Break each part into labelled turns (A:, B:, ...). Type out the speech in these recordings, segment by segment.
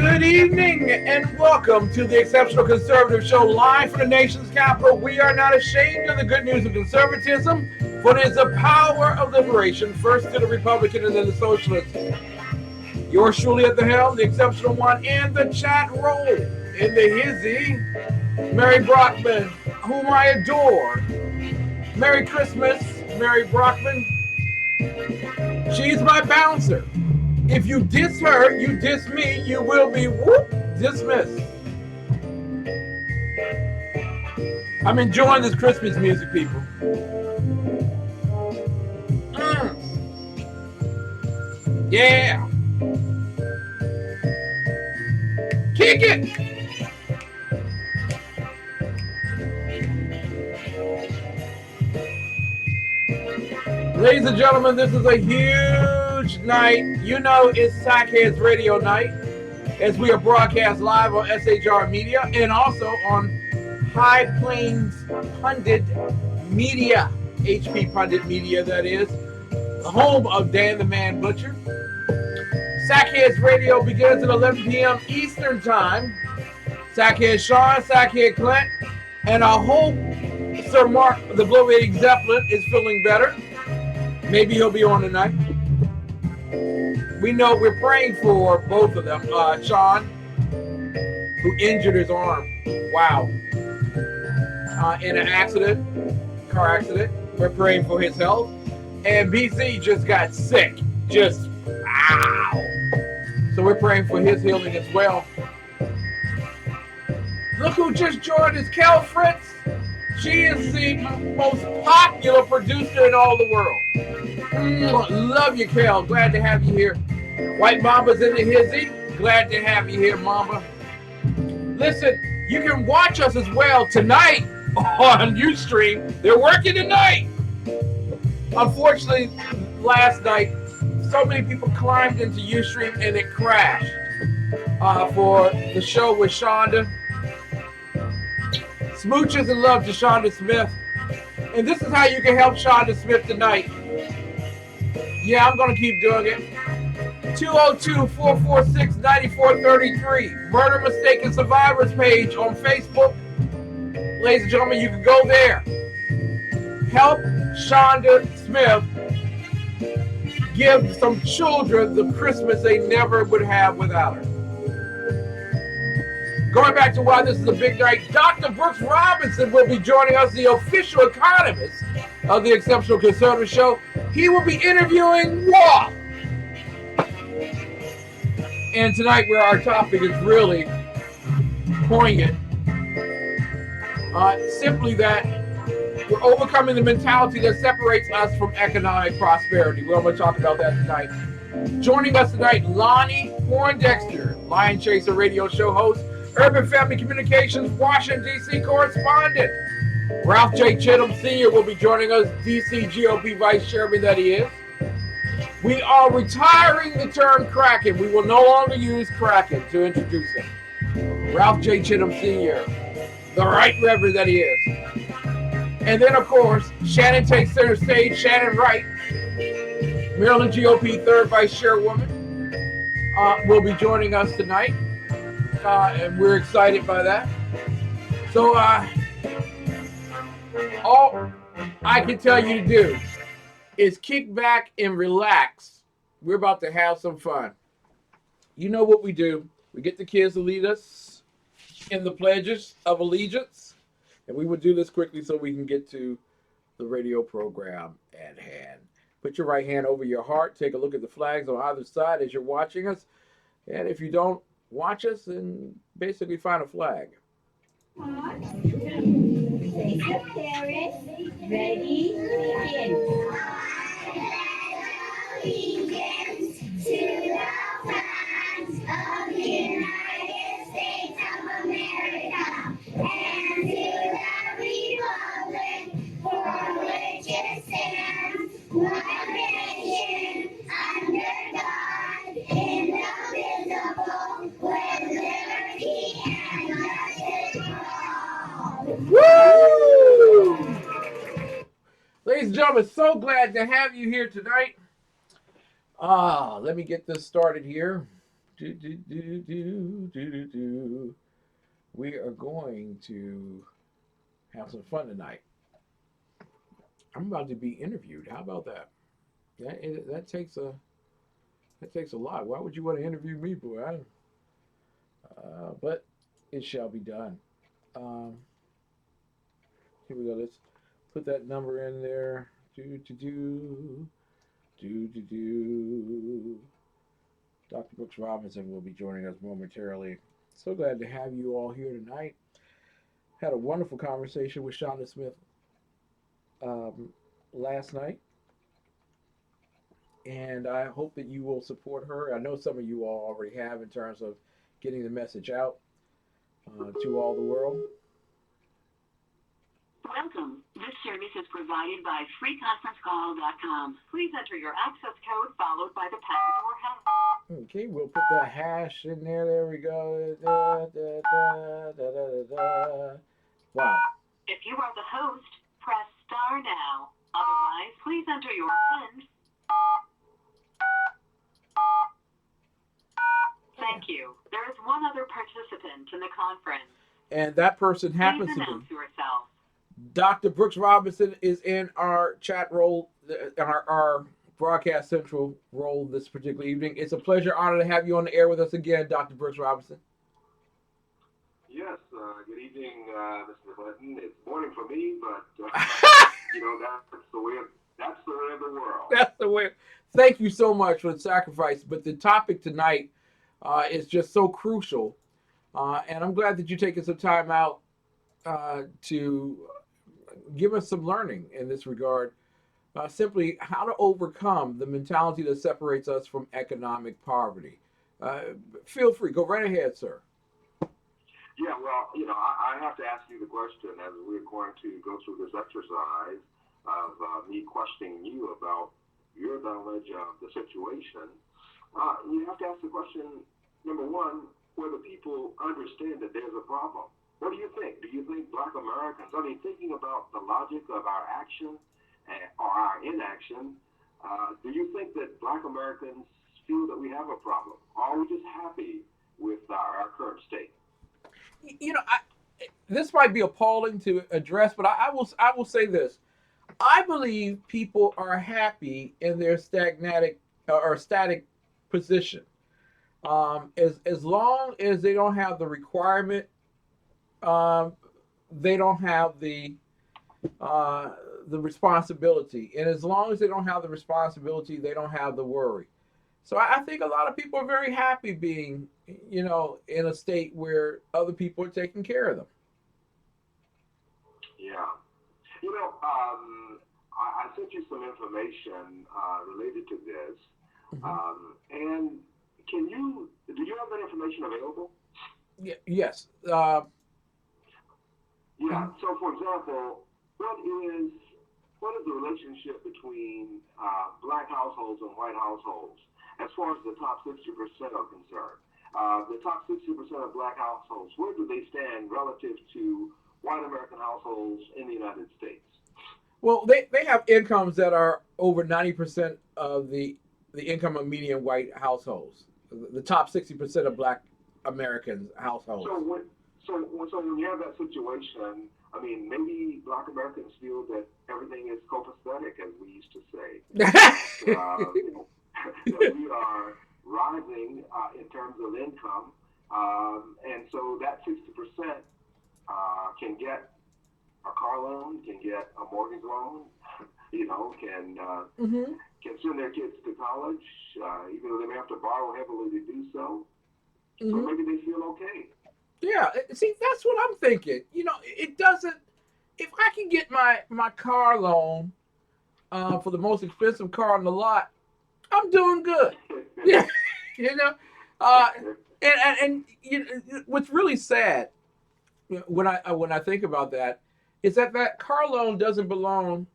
A: Good evening and welcome to the Exceptional Conservative Show live from the nation's capital. We are not ashamed of the good news of conservatism, for it is the power of liberation, first to the Republican and then the Socialist. Yours truly at the helm, the Exceptional One, and the chat roll in the hizzy, Mary Brockman, whom I adore. Merry Christmas, Mary Brockman. She's my bouncer. If you diss her, you diss me, you will be dismissed. I'm enjoying this Christmas music, people. Yeah. Kick it. Ladies and gentlemen, this is a huge night. You know it's Sackheads Radio Night, as we are broadcast live on SHR Media and also on High Plains Pundit Media, HP Pundit Media, that is, the home of Dan the Man Butcher. Sackheads Radio begins at 11 p.m. Eastern Time. Sackhead Sean, Sackhead Clint, and I hope Sir Mark, the bloviating Zeppelin, is feeling better. Maybe he'll be on tonight. We know we're praying for both of them. Sean, who injured his arm. Wow. In an accident, car accident. We're praying for his health. And BC just got sick. Just, ow. So we're praying for his healing as well. Look who just joined us, Kel Fritz. She is the most popular producer in all the world. Love you, Kel. Glad to have you here. White Mamba's in the hizzy. Glad to have you here, Mamba. Listen, you can watch us as well tonight on Ustream. They're working tonight. Unfortunately, last night, so many people climbed into Ustream and it crashed for the show with Shonda. Smooches and love to Shonda Smith. And this is how you can help Shonda Smith tonight. Yeah, I'm going to keep doing it. 202-446-9433. Murder, Mistake, and Survivors page on Facebook. Ladies and gentlemen, you can go there. Help Shonda Smith give some children the Christmas they never would have without her. Going back to why this is a big night, Dr. Brooks Robinson will be joining us, the official economist of the Exceptional Conservative Show. He will be interviewing Wall. And tonight, where our topic is really poignant, simply that we're overcoming the mentality that separates us from economic prosperity. We're going to talk about that tonight. Joining us tonight, Lonnie Poindexter, Lion Chaser radio show host, Urban Family Communications, Washington, D.C. correspondent. Ralph J. Chittams Sr. will be joining us, D.C. GOP Vice-Chairwoman that he is. We are retiring the term Kraken. We will no longer use Kraken to introduce him. Ralph J. Chittams Sr., the Right Reverend that he is. And then, of course, Shannon takes center stage. Shannon Wright, Maryland GOP 3rd Vice-Chairwoman, will be joining us tonight. And we're excited by that. So all I can tell you to do is kick back and relax. We're about to have some fun. You know what we do. We get the kids to lead us in the pledges of allegiance. And we will do this quickly so we can get to the radio program at hand. Put your right hand over your heart. Take a look at the flags on either side as you're watching us. And if you don't watch us, and basically find a flag.
B: Place of Paris, ready, begin. Allegiance to the flag of the United States of America and to the republic for which it stands, one nation, under God, indivisible, with liberty and justice for all.
A: Woo! Ladies and gentlemen, so glad to have you here tonight. Let me get this started here. Do, do, do, do, do, do, do. We are going to have some fun tonight. I'm about to be interviewed. How about that? That takes a lot. Why would you want to interview me, boy? But it shall be done. Um, Here we go. Let's put that number in there. Do do do do do do. Dr. Brooks Robinson will be joining us momentarily. So glad to have you all here tonight. Had a wonderful conversation with Shonda Smith um, last night, and I hope that you will support her. I know some of you all already have in terms of getting the message out to all the world.
B: Welcome. This service is provided by freeconferencecall.com. Please enter your access code followed by the pound or hash.
A: Okay, we'll put the hash in there. There we go. Da, da, da, da, da, da. Wow.
B: If you are the host, press star now. Otherwise, please enter your PIN. Thank you. There is one other participant in the conference.
A: And that person happens
B: Please
A: to
B: announce
A: be
B: yourself.
A: Dr. Brooks Robinson is in our chat role, our broadcast central role this particular evening. It's a pleasure, honor to have you on the air with us again, Dr. Brooks Robinson.
C: Yes, good evening, Mr. McClenton. It's morning for me, but that's the way of the world.
A: That's the way. Thank you so much for the sacrifice. But the topic tonight is just so crucial, and I'm glad that you're taking some time out to give us some learning in this regard. Simply how to overcome the mentality that separates us from economic poverty. Feel free, go right ahead, sir.
C: Yeah, well, I have to ask you the question as we're going to go through this exercise of me questioning you about your knowledge of the situation. You have to ask the question, number one, whether people understand that there's a problem. What do you think? Do you think Black Americans, thinking about the logic of our action or our inaction, do you think that Black Americans feel that we have a problem? Or are we just happy with our current state?
A: This might be appalling to address, but I will say this. I believe people are happy in their static position. As long as they don't have the requirement, they don't have the responsibility, and as long as they don't have the responsibility, they don't have the worry. So I think a lot of people are very happy being, in a state where other people are taking care of them.
C: Yeah. I sent you some information related to this.
A: Mm-hmm.
C: And do you have that information available?
A: Yes.
C: Yeah. So, for example, what is the relationship between Black households and white households as far as the top 60% are concerned? The top 60% of Black households, where do they stand relative to white American households in the United States?
A: Well, they have incomes that are over 90% of the income of median white households. The top 60% of Black American households.
C: So when you have that situation, maybe Black Americans feel that everything is copacetic, as we used to say. That we are rising in terms of income, and so that 60% can get a car loan, can get a mortgage loan, can send their kids to college, even though they may have to borrow heavily to do so. So maybe they feel okay.
A: Yeah, see, that's what I'm thinking. It doesn't. If I can get my car loan for the most expensive car on the lot, I'm doing good. Yeah, and what's really sad when I think about that is that car loan doesn't belong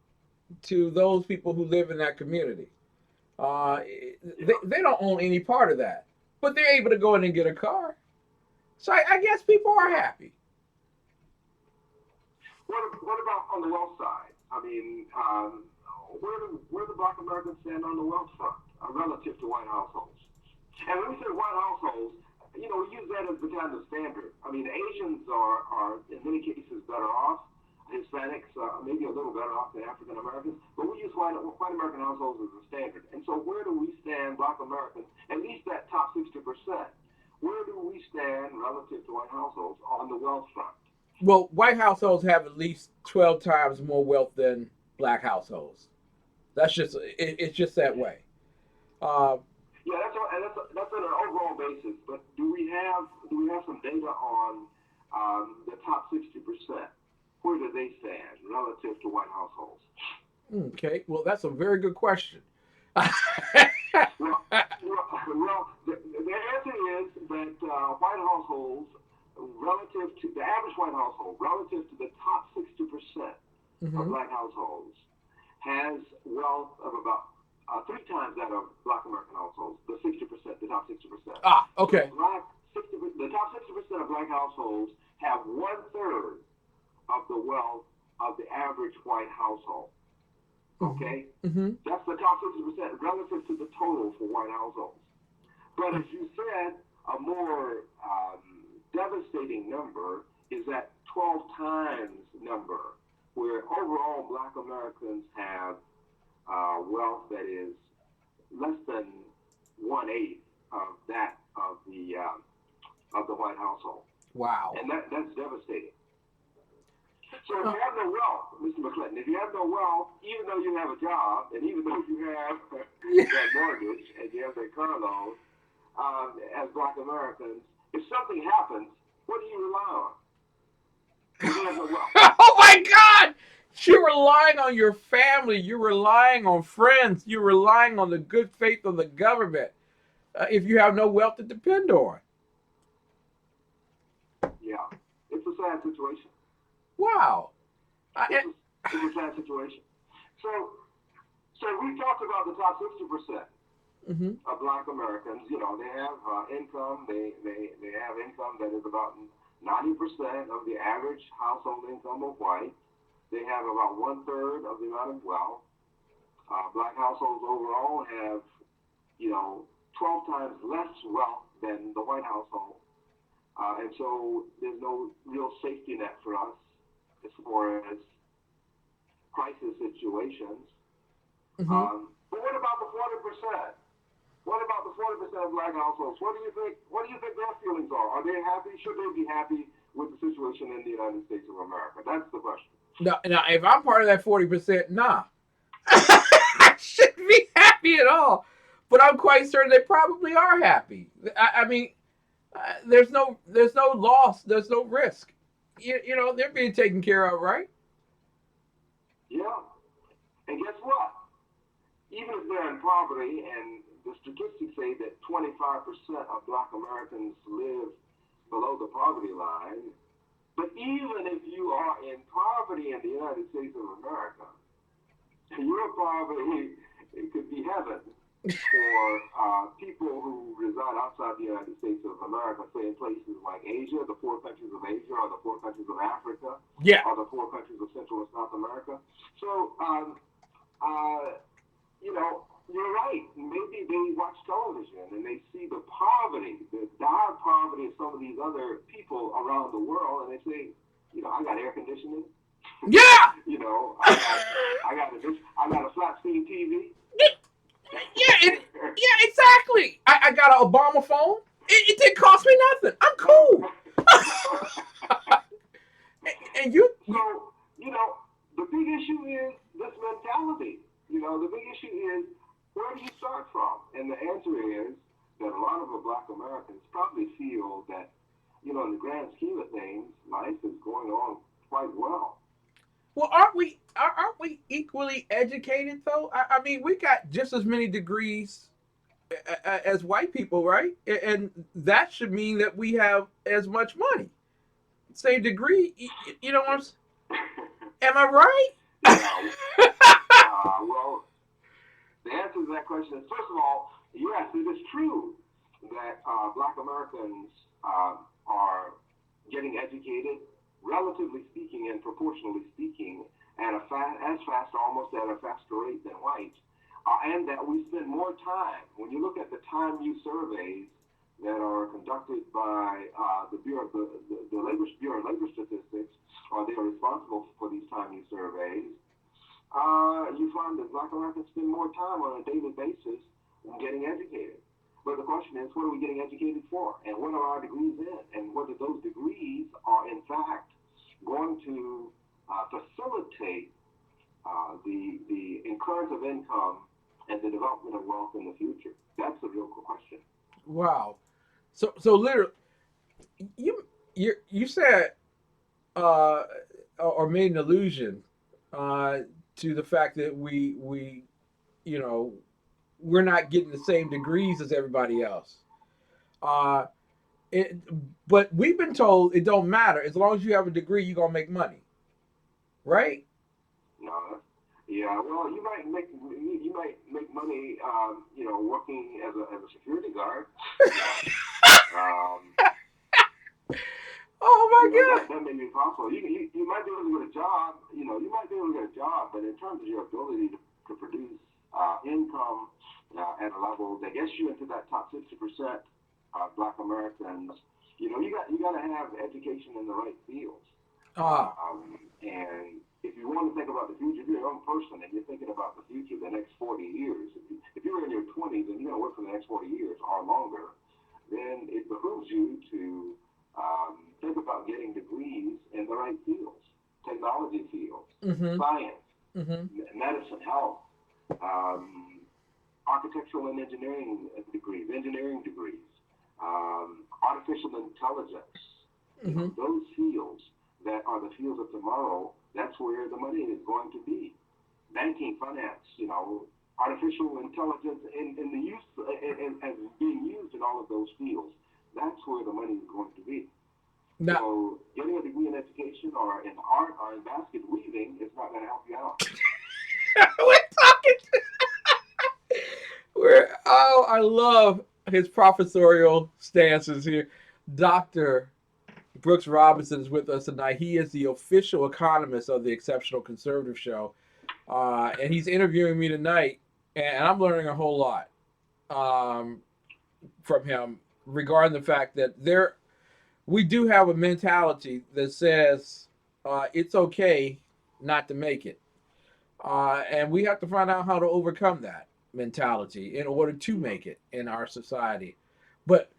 A: to those people who live in that community. They don't own any part of that, but they're able to go in and get a car. So I guess people are happy.
C: What about on the wealth side? Where do Black Americans stand on the wealth front relative to white households? And when we say white households, we use that as the kind of standard. I mean, Asians are in many cases better off. Hispanics maybe a little better off than African Americans, but we use white American households as a standard. And so where do we stand, Black Americans, at least that top 60%? Where do we stand relative to white households on the wealth front?
A: Well, white households have at least 12 times more wealth than Black households. That's just it's just that way. Uh,
C: Yeah, that's on an overall basis. But do we have some data on the top 60%? Where do they stand relative to white households?
A: okay, well, that's a very good question.
C: Well, the answer is that white households, relative to the average white household, relative to the top 60% of Black households, has wealth of about 3 times that of Black American households. The 60%, the top 60%.
A: Ah, okay.
C: So the top 60% of Black households have 1/3 of the wealth of the average white household. Okay?
A: Mm-hmm.
C: That's the top 60% relative to the total for white households. But as you said, a more devastating number is that 12 times number, where overall Black Americans have wealth that is less than 1/8 of that of the white household.
A: Wow.
C: And that's devastating. So if you have no wealth, Mr. McClenton, if you have no wealth, even though you have a job, and even though you have that mortgage and you have that car loan, as Black Americans, if something happens, what do you rely on? You have no wealth.
A: Oh my God! You're relying on your family. You're relying on friends. You're relying on the good faith of the government. If you have no wealth to depend on.
C: Yeah, it's a sad situation.
A: Wow.
C: It's a sad situation. So we talked about the top 60% of Black Americans. They have income. They have income that is about 90% of the average household income of white. They have about 1/3 of the amount of wealth. Black households overall have 12 times less wealth than the white household. And so there's no real safety net for us as far as crisis situations. But what about the 40%? What about the 40% of Black households? What do you think their feelings are? Are they happy? Should they be happy with the situation in the United States of America? That's the question.
A: Now, if I'm part of that 40%, nah. I shouldn't be happy at all. But I'm quite certain they probably are happy. I mean, there's no loss. There's no risk. They're being taken care of, right?
C: Yeah. And guess what? Even if they're in poverty, and the statistics say that 25% of Black Americans live below the poverty line, but even if you are in poverty in the United States of America, your poverty, it could be heaven for people who reside outside the United States of America, say in places like Asia, the 4 countries of Asia, or the 4 countries of Africa, or the 4 countries of Central and South America. So, you're right. Maybe they watch television and they see the poverty, the dire poverty of some of these other people around the world, and they say, I got air conditioning.
A: Yeah.
C: I got a flat screen TV.
A: Yeah, exactly. I got an Obama phone. It didn't cost me nothing. I'm cool. and you.
C: So, the big issue is this mentality. The big issue is, where do you start from? And the answer is that a lot of the Black Americans probably feel that, in the grand scheme of things, life is going on quite well.
A: Well, aren't we equally educated though? I mean, we got just as many degrees as white people, right? And that should mean that we have as much money. Same degree, you know what I'm saying? Am I right?
C: Well, the answer to that question is, first of all, yes, it is true that Black Americans are getting educated, relatively speaking and proportionally speaking, at as fast, almost at a faster rate than whites. and that we spend more time. When you look at the time use surveys that are conducted by the Bureau of Bureau of Labor Statistics, or they are responsible for these time use surveys, you find that Black Americans spend more time on a daily basis getting educated. But the question is, what are we getting educated for? And what are our degrees in? And whether those degrees are, in fact, going to facilitate the incurrence of income and the development of wealth in the future? That's the real question.
A: Wow. So literally, you said or made an allusion to the fact that we you know, we're not getting the same degrees as everybody else. Uh, but we've been told it don't matter as long as you have a degree, you're gonna make money, right?
C: No. Yeah. Well, you might make money, working as a security guard.
A: Oh my God.
C: That may be possible. You might be able to get a job. You might be able to get a job, but in terms of your ability to produce income at a level that gets you into that top 60% Black Americans, you got to have education in the right fields. And if you want to think about the future, if you're a young person and you're thinking about the future, the next 40 years, if you're in your 20s and you're going to work for the next 40 years or longer, then it behooves you to think about getting degrees in the right fields, technology fields, science, medicine, health, architectural and engineering degrees, artificial intelligence. Those fields that are the fields of tomorrow, that's where the money is going to be. Banking, finance, artificial intelligence and the use and being used in all of those fields. That's where the money is going to be.
A: Now,
C: so getting a degree in education or in art or in basket weaving is not going to help you out.
A: I love his professorial stances here. Dr. Brooks Robinson is with us tonight. He is the official economist of the Exceptional Conservative Show. And he's interviewing me tonight, and I'm learning a whole lot from him regarding the fact that we do have a mentality that says it's okay not to make it. And we have to find out how to overcome that mentality in order to make it in our society. But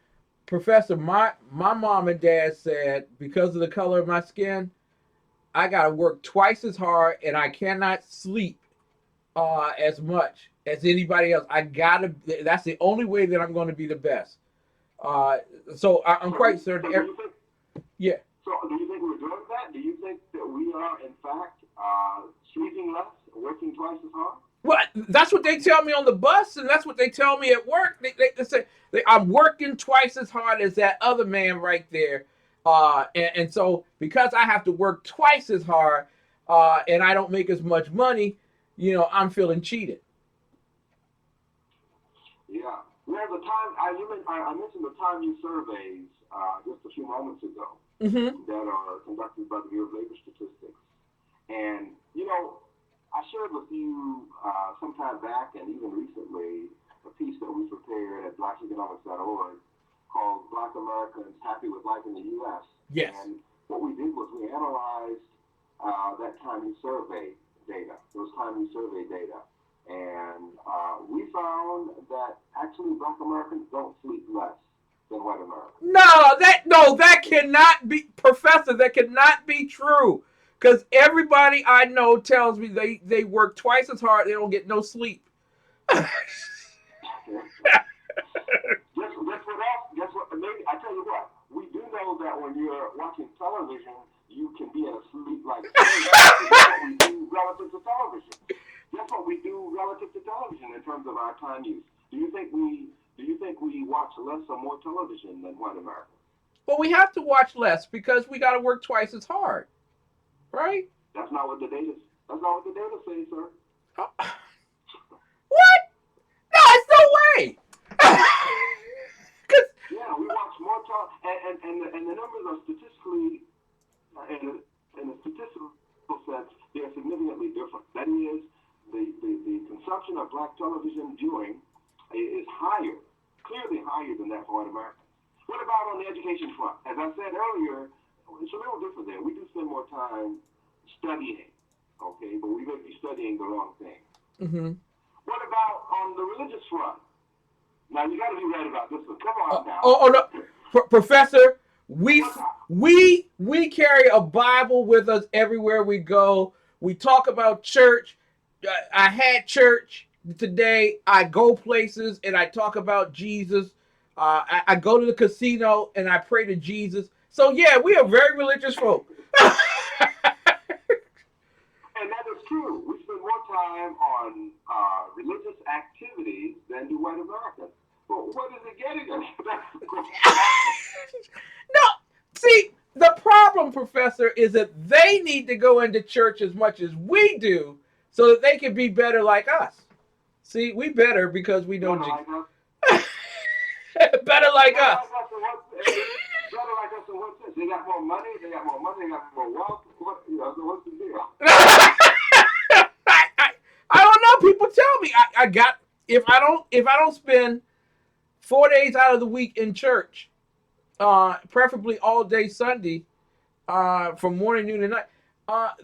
A: Professor, my mom and dad said because of the color of my skin, I got to work twice as hard and I cannot sleep as much as anybody else. That's the only way that I'm going to be the best. So I'm quite certain. Yeah.
C: So do you think we're doing that? Do you think that we are, in fact, sleeping less, working twice as hard?
A: Well, that's what they tell me on the bus, and that's what they tell me at work. They say I'm working twice as hard as that other man right there. And so because I have to work twice as hard and I don't make as much money, I'm feeling cheated.
C: Yeah. Well, I mentioned the time use surveys just a few moments ago that are conducted by the Bureau of Labor Statistics. And, I shared with you some time back and even recently a piece that we prepared at BlackEconomics.org called Black Americans Happy with Life in the U.S.
A: Yes.
C: And what we did was we analyzed that time use survey data, those time use survey data. And we found that actually Black Americans don't sleep less than white Americans.
A: No, that cannot be, Professor, that cannot be true. Because everybody I know tells me they work twice as hard, they don't get no sleep.
C: Guess what? Maybe I tell you what. We do know that when you're watching television, you can be in a sleep-like state. That's what we do relative to television. That's what we do relative to television in terms of our time use. Do you think we watch less or more television than white Americans?
A: Well, we have to watch less because we got to work twice as hard, right?
C: That's not what the data says, sir.
A: What? No, it's no way.
C: Yeah, we watch more television, and the numbers are statistically, in a statistical sense, they are significantly different. That is, the consumption of black television viewing is higher, clearly higher than that for white Americans. What about on the education front? As I said earlier, it's a little different there. We do spend more time studying, okay, but we may be studying the wrong thing.
A: Mm-hmm.
C: What about on the religious front? Now, you got to be right about this one. Come on now.
A: No. Professor, we carry a Bible with us everywhere we go. We talk about church. I had church today. I go places and I talk about Jesus. I go to the casino and I pray to Jesus. So yeah, we are very religious folk.
C: And that is true. We spend more time on religious activities than do white Americans. But what is it getting us?
A: No, see, the problem, Professor, is that they need to go into church as much as we do so that they can be better like us. See, we better because we know Jesus. Better like us.
C: Better like us in what sense? They got more money, they got more wealth. So what's the deal?
A: I don't know. People tell me I got if I don't spend 4 days out of the week in church, preferably all day Sunday, from morning, noon, and night,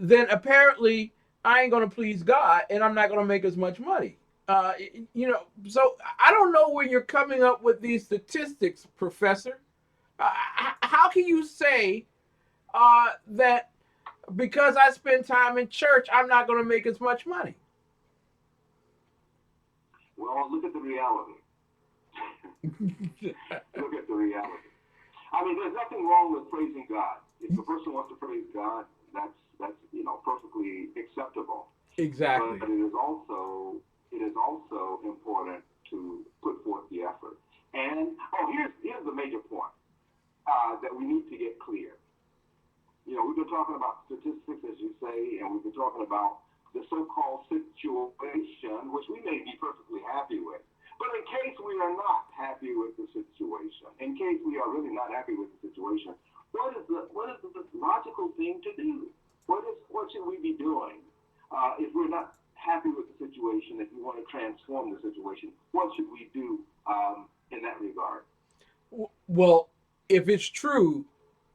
A: then apparently I ain't gonna please God, and I'm not gonna make as much money. So I don't know where you're coming up with these statistics, Professor. How can you say that because I spend time in church, I'm not going to make as much money?
C: Well, look at the reality. Look at the reality. I mean, there's nothing wrong with praising God. If a person wants to praise God, that's perfectly acceptable.
A: Exactly.
C: But it is also important to put forth the effort. And here's the major point that we need to get clear. We've been talking about statistics, as you say, and we've been talking about the so-called situation, which we may be perfectly happy with. But in case we are not happy with the situation, in case we are really not happy with the situation, what is the logical thing to do? What should we be doing if we're not happy with the situation? If we want to transform the situation, what should we do in that regard?
A: Well, if it's true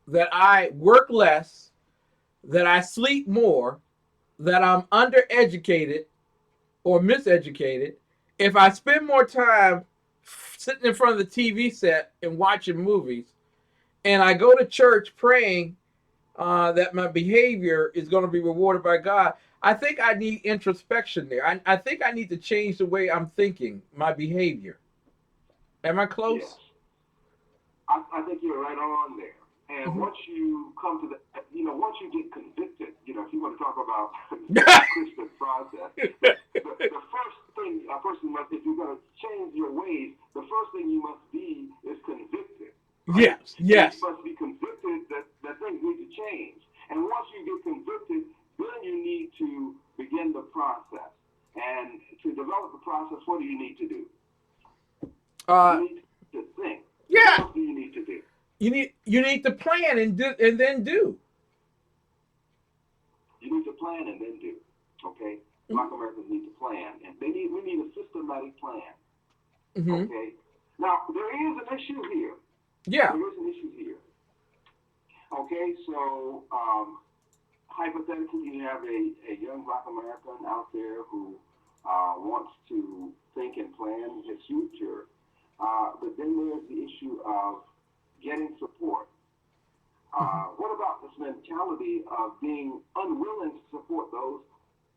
A: that I work less, that I sleep more, that I'm undereducated or miseducated, if I spend more time sitting in front of the TV set and watching movies, and I go to church praying that my behavior is going to be rewarded by God, I think I need introspection there. I think I need to change the way I'm thinking, my behavior. Am I close?
C: Yes. I think you're right on there. And
A: Mm-hmm.
C: once you come to once you get convicted, if you want to talk about the Christian process, the first thing a person must, if you're going to change your ways, the first thing you must be is convicted. Right?
A: Yes.
C: You must be convicted that things need to change. And once you get convicted, then you need to begin the process. And to develop the process, what do you need to do? You need to think.
A: Yeah.
C: What else do you need to do?
A: You need to plan and then do.
C: You need to plan and then do. Okay? Mm-hmm. Black Americans need to plan, and we need a systematic plan. Mm-hmm. Okay? Now, there is an issue here.
A: Yeah.
C: There is an issue here. Okay, so hypothetically, you have a young Black American out there who wants to think and plan his future, but then there's the issue of getting support. What about this mentality of being unwilling to support those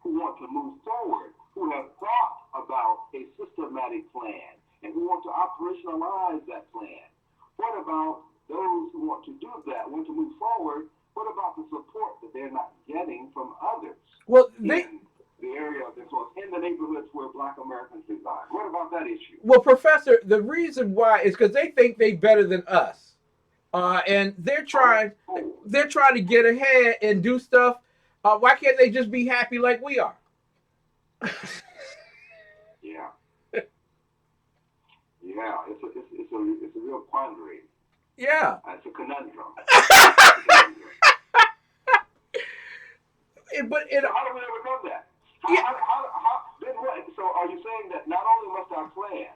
C: who want to move forward, who have thought about a systematic plan, and who want to operationalize that plan? What about those who want to do that, want to move forward? What about the support that they're not getting from others?
A: Well,
C: in the area of influence, in the neighborhoods where Black Americans reside? What about that issue?
A: Well, Professor, the reason why is because they think they're better than us. And they're trying to get ahead and do stuff. Why can't they just be happy like we are?
C: Yeah. Yeah, it's a real quandary.
A: Yeah.
C: It's a conundrum.
A: But
C: how do we overcome that? So are you saying that not only must I plan,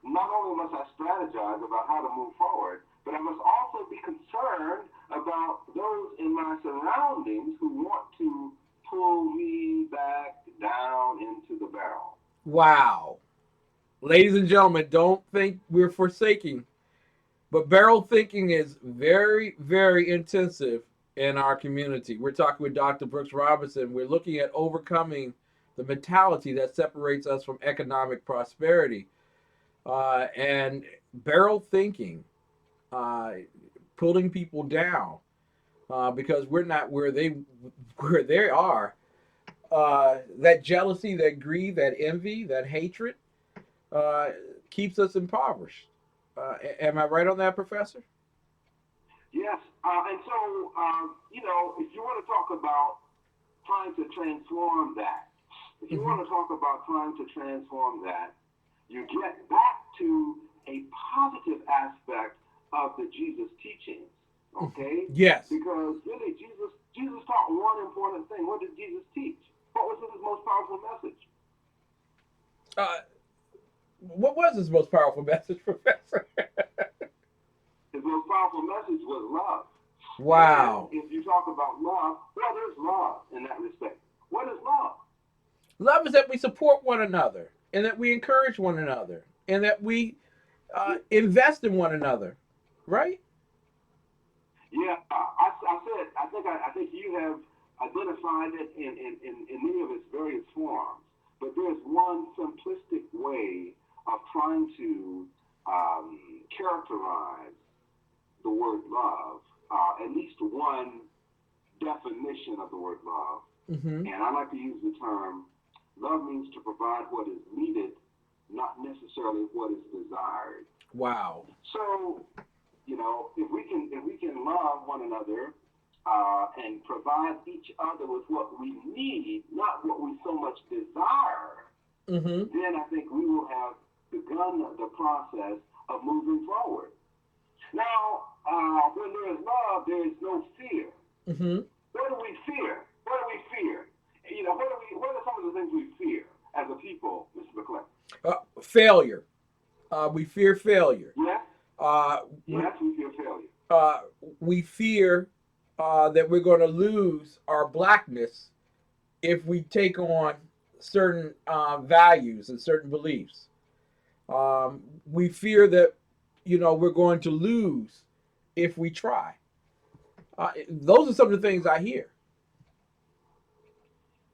C: not only must I strategize about how to move forward, but I must also be concerned about those in my surroundings who want to pull me back down into the barrel?
A: Wow. Ladies and gentlemen, don't think we're forsaking, but barrel thinking is very, very intensive in our community. We're talking with Dr. Brooks Robinson. We're looking at overcoming the mentality that separates us from economic prosperity. And barrel thinking, pulling people down because we're not where they are. That jealousy, that greed, that envy, that hatred uh, keeps us impoverished. Am I right on that, Professor?
C: Yes. And so, if you want to talk about trying to transform that, if you want to talk about trying to transform that, you get back to a positive aspect of the Jesus teachings, okay?
A: Yes.
C: Because really, Jesus taught one important thing. What did Jesus teach? What was his most powerful message?
A: What was his most powerful message, Professor?
C: His most powerful message was love.
A: Wow.
C: And if you talk about love, well, there's love in that respect. What is love?
A: Love is that we support one another, and that we encourage one another, and that we invest in one another, right?
C: Yeah, I think you have identified it in many of its various forms. But there's one simplistic way of trying to characterize the word love, at least one definition of the word love. And I like to use the term, love means to provide what is needed, not necessarily what is desired.
A: Wow.
C: So, if we can love one another and provide each other with what we need, not what we so much desire, then I think we will have begun the process of moving forward. Now, when there is love, there is no fear. What do we fear? What do we fear? What are some of the things we fear as a people, Mr. McClenton?
A: Failure. We fear failure.
C: Yes. Yes, we fear failure.
A: We fear that we're going to lose our blackness if we take on certain values and certain beliefs. We fear that we're going to lose if we try. Those are some of the things I hear.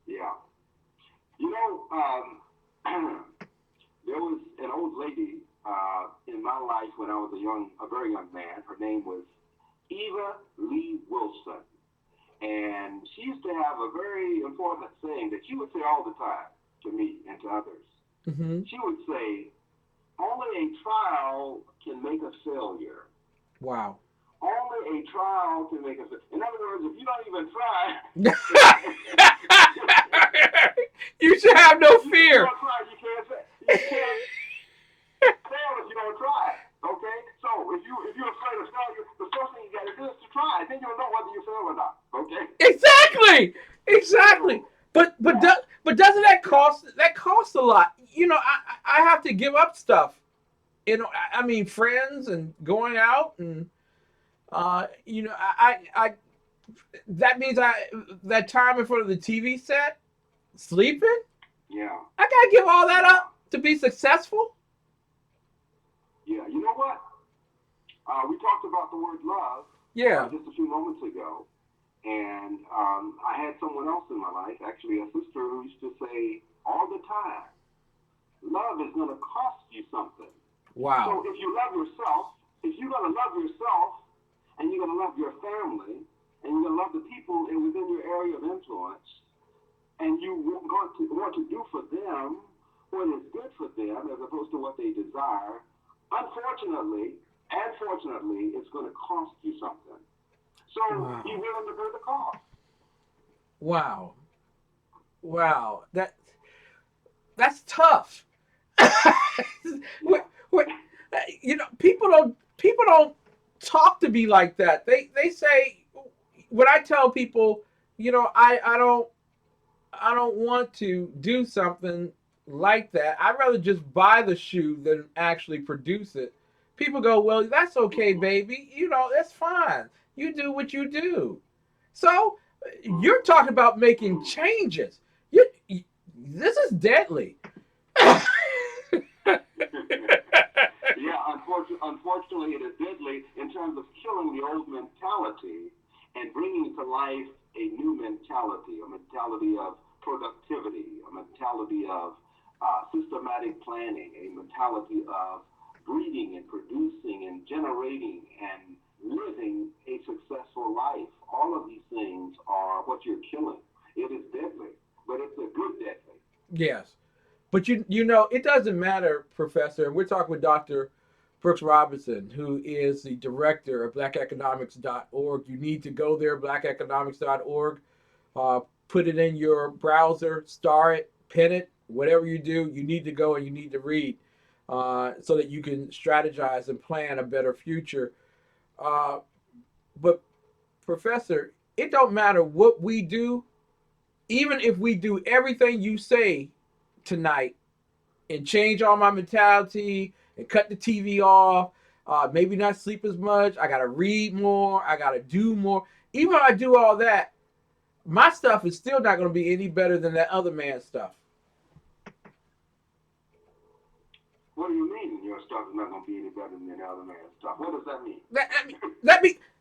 C: Yeah. There was an old lady in my life when I was a very young man. Her name was Eva Lee Wilson. And she used to have a very important saying that she would say all the time to me and to others. She would say, only a trial can make a failure.
A: Wow.
C: Only a trial can make a failure. In other words, if you don't even try,
A: you should have no fear.
C: You can't fail if you don't try. Okay? So if you're afraid of failure, the first thing you got to do is to try. Then you'll know whether you fail or not. Okay?
A: Exactly. But doesn't that cost? That costs a lot. I have to give up stuff. I mean, friends and going out and I that means that time in front of the TV set, sleeping.
C: Yeah.
A: I gotta give all that up to be successful.
C: Yeah. You know what? We talked about the word love.
A: Yeah.
C: Just a few moments ago, and I had someone else in my life, actually a sister, who used to say all the time, love is going to cost you something.
A: Wow.
C: So if you love yourself, if you're going to love yourself, and you're going to love your family, and you're going to love the people within your area of influence, and you want to do for them what is good for them as opposed to what they desire, unfortunately and fortunately, it's going to cost you something. So be willing to bear the cost.
A: Wow. That's tough. People don't talk to me like that. They say, when I tell people, I don't want to do something, like that. I'd rather just buy the shoe than actually produce it. People go, well, that's okay, baby. You know, that's fine. You do what you do. So you're talking about making changes. This is deadly.
C: Yeah, unfortunately, it is deadly in terms of killing the old mentality and bringing to life a new mentality, a mentality of productivity, a mentality of systematic planning, a mentality of breeding and producing and generating and living a successful life. All of these things are what you're killing. It is deadly, but it's a good deadly.
A: Yes. But you know, it doesn't matter, Professor. We're talking with Dr. Brooks Robinson, who is the director of blackeconomics.org. You need to go there, blackeconomics.org. Put it in your browser, star it, pin it, whatever you do, you need to go and you need to read so that you can strategize and plan a better future. Uh, but, Professor, it don't matter what we do, even if we do everything you say tonight and change all my mentality and cut the TV off, maybe not sleep as much. I got to read more. I got to do more. Even if I do all that, my stuff is still not going to be any better than that other man's stuff.
C: What do you mean your stuff is not going to be any better than the other man's stuff? What does that mean?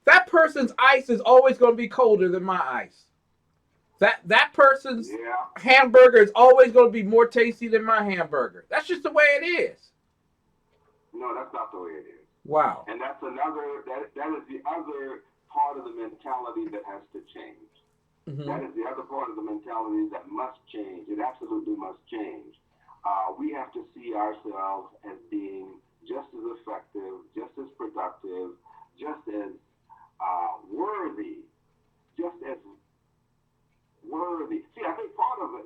A: That person's ice is always going to be colder than my ice. That person's hamburger is always going to be more tasty than my hamburger. That's just the way it is.
C: No, that's not the way it is.
A: Wow.
C: And that's another, that is the other part of the mentality that has to change. Mm-hmm. That is the other part of the mentality that must change. It absolutely must change. We have to see ourselves as being just as effective, just as productive, just as worthy, just as worthy. See, I think part of it,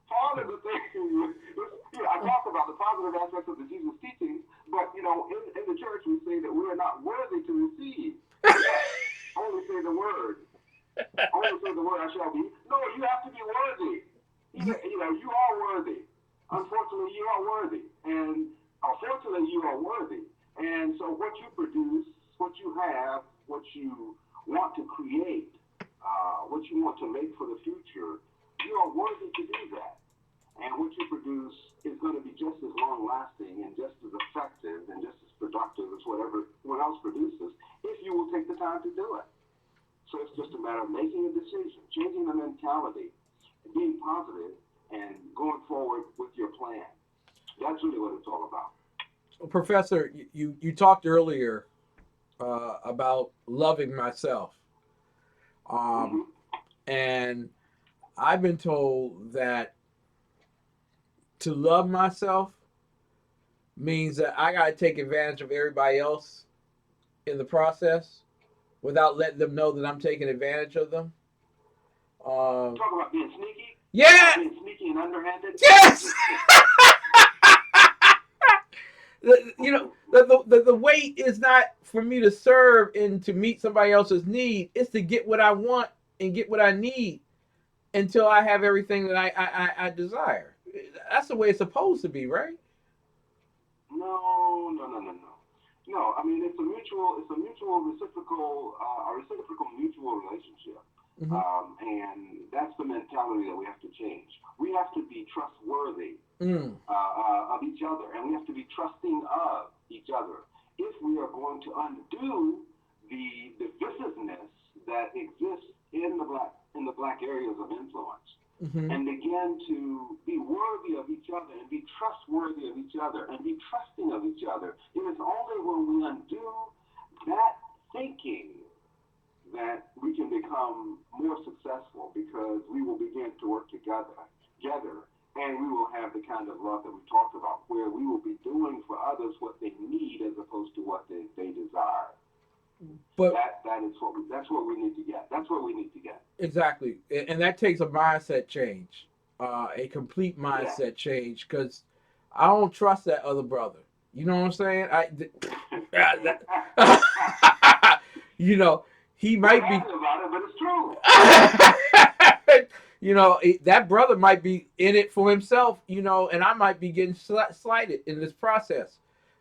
C: part of the thing, I talk about the positive aspects of the Jesus teachings, but, in the church we say that we are not worthy to receive. Only say the word. Only say the word, I shall be. No, you have to be worthy. You are worthy. Unfortunately, you are worthy. And fortunately, you are worthy. And so what you produce, what you have, what you want to create, what you want to make for the future, you are worthy to do that. And what you produce is going to be just as long-lasting and just as effective and just as productive as whatever one else produces if you will take the time to do it. So it's just a matter of making a decision, changing the mentality, being positive, and going forward with your plan. That's really what it's all about.
A: Professor, you talked earlier about loving myself. And I've been told that to love myself means that I got to take advantage of everybody else in the process without letting them know that I'm taking advantage of them.
C: Talk about being sneaky?
A: Yeah!
C: Being sneaky and underhanded?
A: Yes! The wait is not for me to serve and to meet somebody else's need. It's to get what I want and get what I need until I have everything that I desire. That's the way it's supposed to be, right?
C: No. No, I mean it's a reciprocal mutual relationship. Mm-hmm. And that's the mentality that we have to change. We have to be trustworthy of each other, and we have to be trusting of each other if we are going to undo the divisiveness that exists in the black areas of influence, and begin to be worthy of each other and be trustworthy of each other and be trusting of each other. It is only when we undo that thinking that we can become more successful, because we will begin to work together, and we will have the kind of love that we talked about, where we will be doing for others what they need as opposed to what they desire. But that's what we need to get. That's what we need to get.
A: Exactly, and that takes a mindset change, a complete mindset change, because I don't trust that other brother. You know what I'm saying? He might be.
C: About it, but it's true.
A: that brother might be in it for himself, and I might be getting slighted in this process.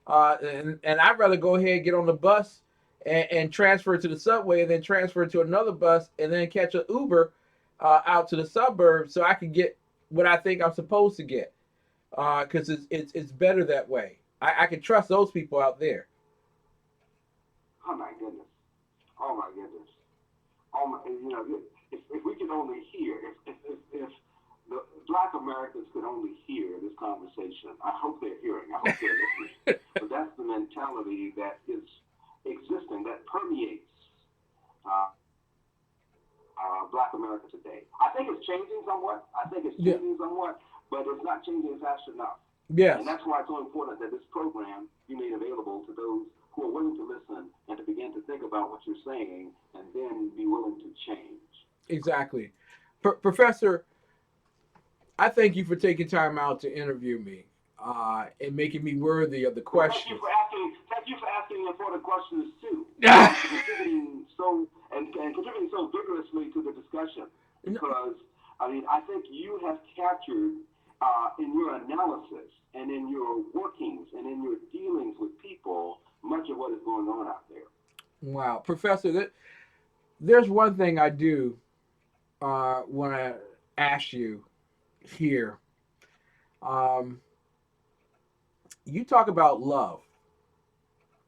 A: And I'd rather go ahead and get on the bus and transfer to the subway, and then transfer to another bus, and then catch an Uber out to the suburbs so I can get what I think I'm supposed to get. Because it's better that way. I can trust those people out there.
C: Oh my goodness. Oh my goodness. If we could only hear, if the Black Americans could only hear this conversation, I hope they're hearing. I hope they're listening. But that's the mentality that is existing, that permeates Black America today. I think it's changing somewhat. But it's not changing fast enough.
A: Yes.
C: And that's why it's so important that this program be made available to those who are willing to listen and to begin to think about what you're saying and then be willing to change.
A: Exactly. Professor, I thank you for taking time out to interview me and making me worthy of the questions.
C: Thank you for asking important questions too. Contributing so vigorously to the discussion. Because I think you have captured in your analysis and in your workings and in your dealings with people much of what is going on out there.
A: Wow, Professor, there's one thing I do want to ask you here. You talk about love,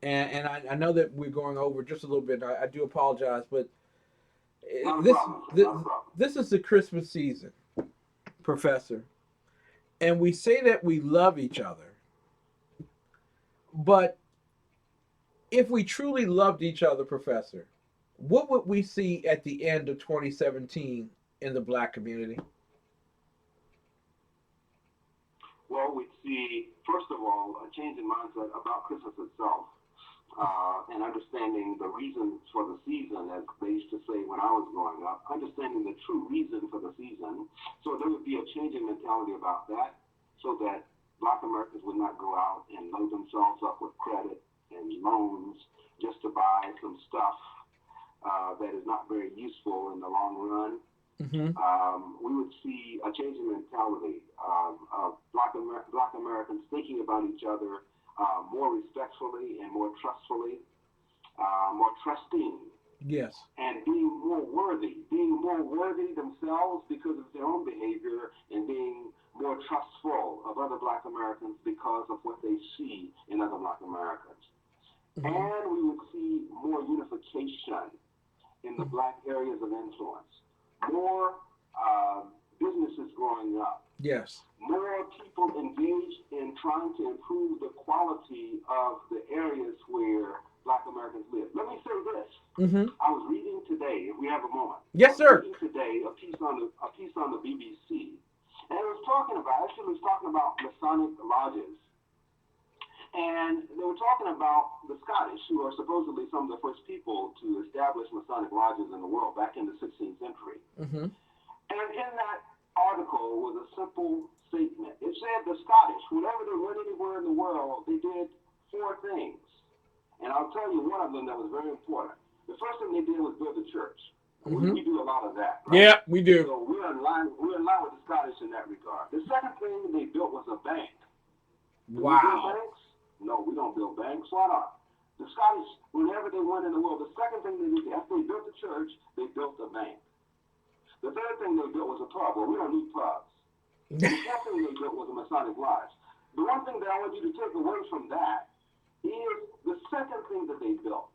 A: and I know that we're going over just a little bit. I do apologize, but this is the Christmas season, Professor, and we say that we love each other, but if we truly loved each other, Professor, what would we see at the end of 2017 in the Black community?
C: Well, we'd see, first of all, a change in mindset about Christmas itself, and understanding the reasons for the season, as they used to say when I was growing up, understanding the true reason for the season. So there would be a change in mentality about that, so that Black Americans would not go out and load themselves up with credit and loans just to buy some stuff that is not very useful in the long run.
A: Mm-hmm.
C: We would see a change in mentality of Black Americans thinking about each other more respectfully and more trustfully, more trusting.
A: Yes.
C: And being more worthy themselves because of their own behavior, and being more trustful of other Black Americans because of what they see in other Black Americans. Mm-hmm. And we would see more unification in the Black areas of influence. More businesses growing up.
A: Yes.
C: More people engaged in trying to improve the quality of the areas where Black Americans live. Let me say this.
A: Mm-hmm.
C: I was reading today, if we have a moment.
A: Yes, sir.
C: Reading today a piece on the BBC, and it was talking about Masonic lodges. And they were talking about the Scottish, who are supposedly some of the first people to establish Masonic lodges in the world back in the 16th century. Mm-hmm. And in that article was a simple statement. It said the Scottish, whenever they went anywhere in the world, they did 4 things. And I'll tell you one of them that was very important. The first thing they did was build a church. Mm-hmm. We do a lot of that, right?
A: Yeah, we do.
C: So we're in line with the Scottish in that regard. The second thing they built was a bank.
A: Wow.
C: No, we don't build banks. Why not? The Scottish, whenever they went in the world, the second thing they did, after they built the church, they built a bank. The third thing they built was a pub. Well, we don't need pubs. The fourth thing they built was a Masonic lodge. The one thing that I want you to take away from that is the second thing that they built.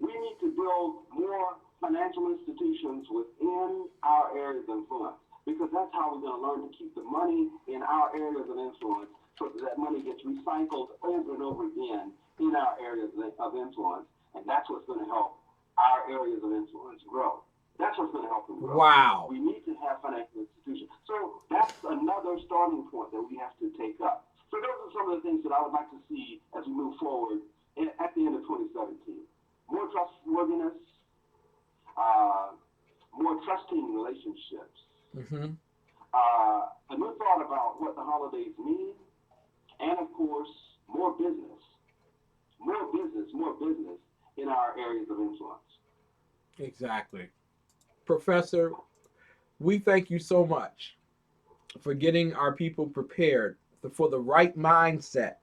C: We need to build more financial institutions within our areas of influence, because that's how we're going to learn to keep the money in our areas of influence, so that money gets recycled over and over again in our areas of influence, and that's what's going to help our areas of influence grow. That's what's going to help them grow.
A: Wow.
C: We need to have financial institutions. So that's another starting point that we have to take up. So those are some of the things that I would like to see as we move forward at the end of 2017. More trustworthiness, more trusting relationships, mm-hmm. A new thought about what the holidays mean, and of course, more business in our areas of influence.
A: Exactly. Professor, we thank you so much for getting our people prepared for the right mindset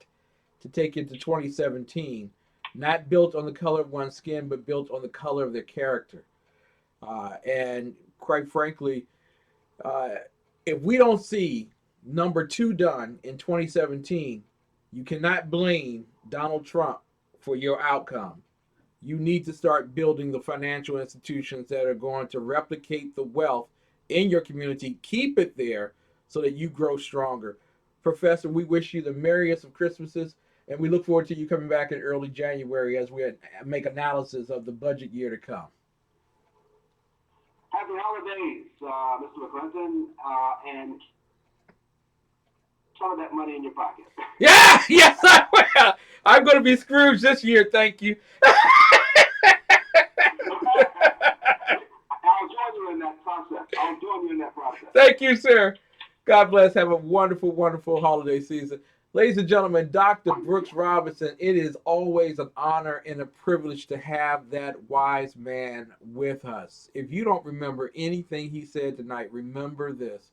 A: to take into 2017, not built on the color of one's skin, but built on the color of their character. And quite frankly, uh, if we don't see number 2 done in 2017, you cannot blame Donald Trump for your outcome. You need to start building the financial institutions that are going to replicate the wealth in your community, keep it there so that you grow stronger. Professor, we wish you the merriest of Christmases, and we look forward to you coming back in early January as we make analysis of the budget year to come.
C: Happy holidays, Mr. McClenton, and some of that money in your pocket.
A: Yeah, yes, I will. I'm going to be Scrooge this year, thank you.
C: I'll join you in that process.
A: Thank you, sir. God bless. Have a wonderful, wonderful holiday season. Ladies and gentlemen, Dr. Brooks Robinson, it is always an honor and a privilege to have that wise man with us. If you don't remember anything he said tonight, remember this.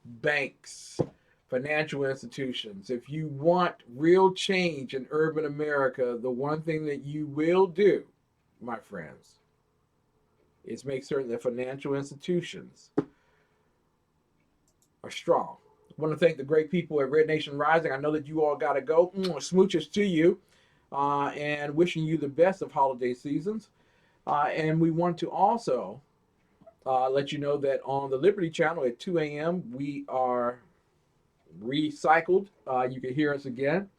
A: Banks, financial institutions. If you want real change in urban America, the one thing that you will do, my friends, is make certain that financial institutions are strong. I want to thank the great people at Red Nation Rising. I know that you all got to go. Smooches to you, and wishing you the best of holiday seasons. And we want to also let you know that on the Liberty Channel at 2 a.m., we are recycled. You can hear us again.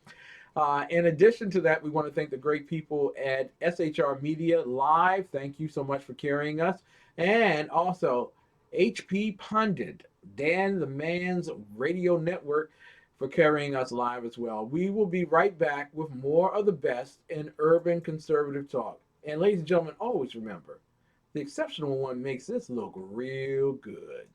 A: In addition to that, we want to thank the great people at SHR Media Live. Thank you so much for carrying us. And also HP Pundit, Dan the Man's Radio Network, for carrying us live as well. We will be right back with more of the best in urban conservative talk. And ladies and gentlemen, always remember, the exceptional one makes this look real good.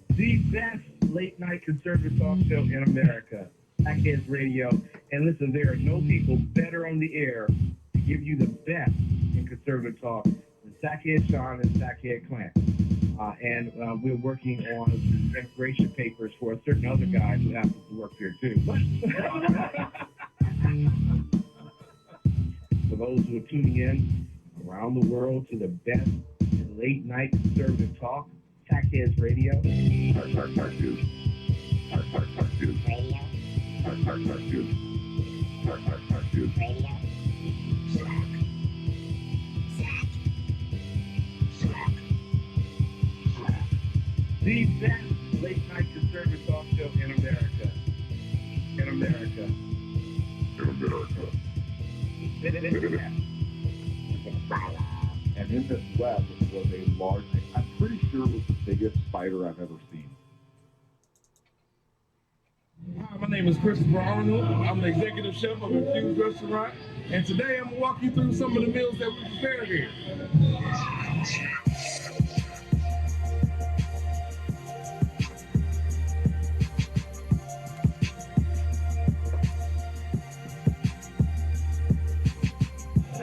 D: The best late night conservative talk show in America, TECS Radio. And listen, there are no people better on the air to give you the best in conservative talk than Sackhead Sean and Sackhead Clint. And we're working on some immigration papers for a certain other guy who happens to work here too. For those who are tuning in around the world to the best in late night conservative talk, TECS Radio. The best late night conservative talk show in America. In America.
E: And in this web was a large, I'm pretty sure it was the biggest spider I've ever seen.
F: Hi, my name is Christopher Arnold. I'm the executive chef of Infused Restaurant, and today I'm going to walk you through some of the meals that we prepared here.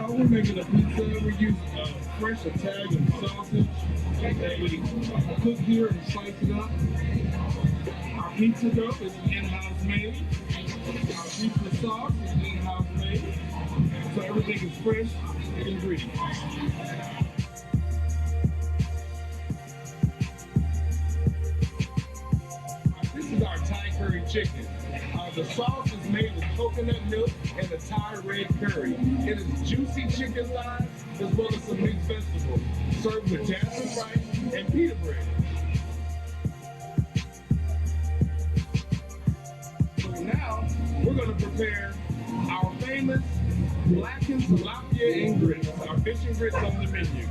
F: We're making a pizza. We use fresh Italian sausage that we cook here and slice it up. Our pizza dough is in-house made. Our pizza sauce is in-house made. So everything is fresh ingredients. This is our Thai curry chicken. The sauce is made with coconut milk and the Thai red curry. It is juicy chicken thighs as well as some mixed vegetables, served with jasmine rice and pita bread. So now we're going to prepare our famous blackened tilapia and grits, our fish and grits on the menu.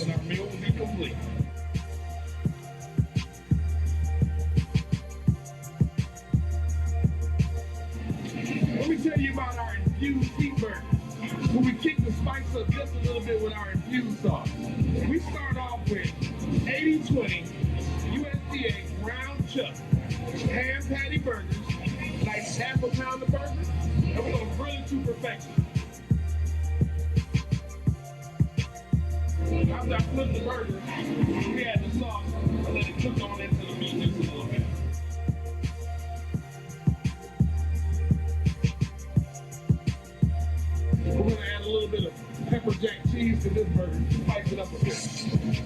F: And our meal will be complete. Let me tell you about our infused beef burger. When we kick the spice up just a little bit with our infused sauce. We start off with 80-20 USDA ground chuck ham patty burgers, nice half a pound of burger, and we're gonna grill it to perfection. After I flipped the burger, we add the sauce and let it cook on into the meat just a little bit. We're gonna add a little bit of pepper jack cheese to this burger, spice it up a bit.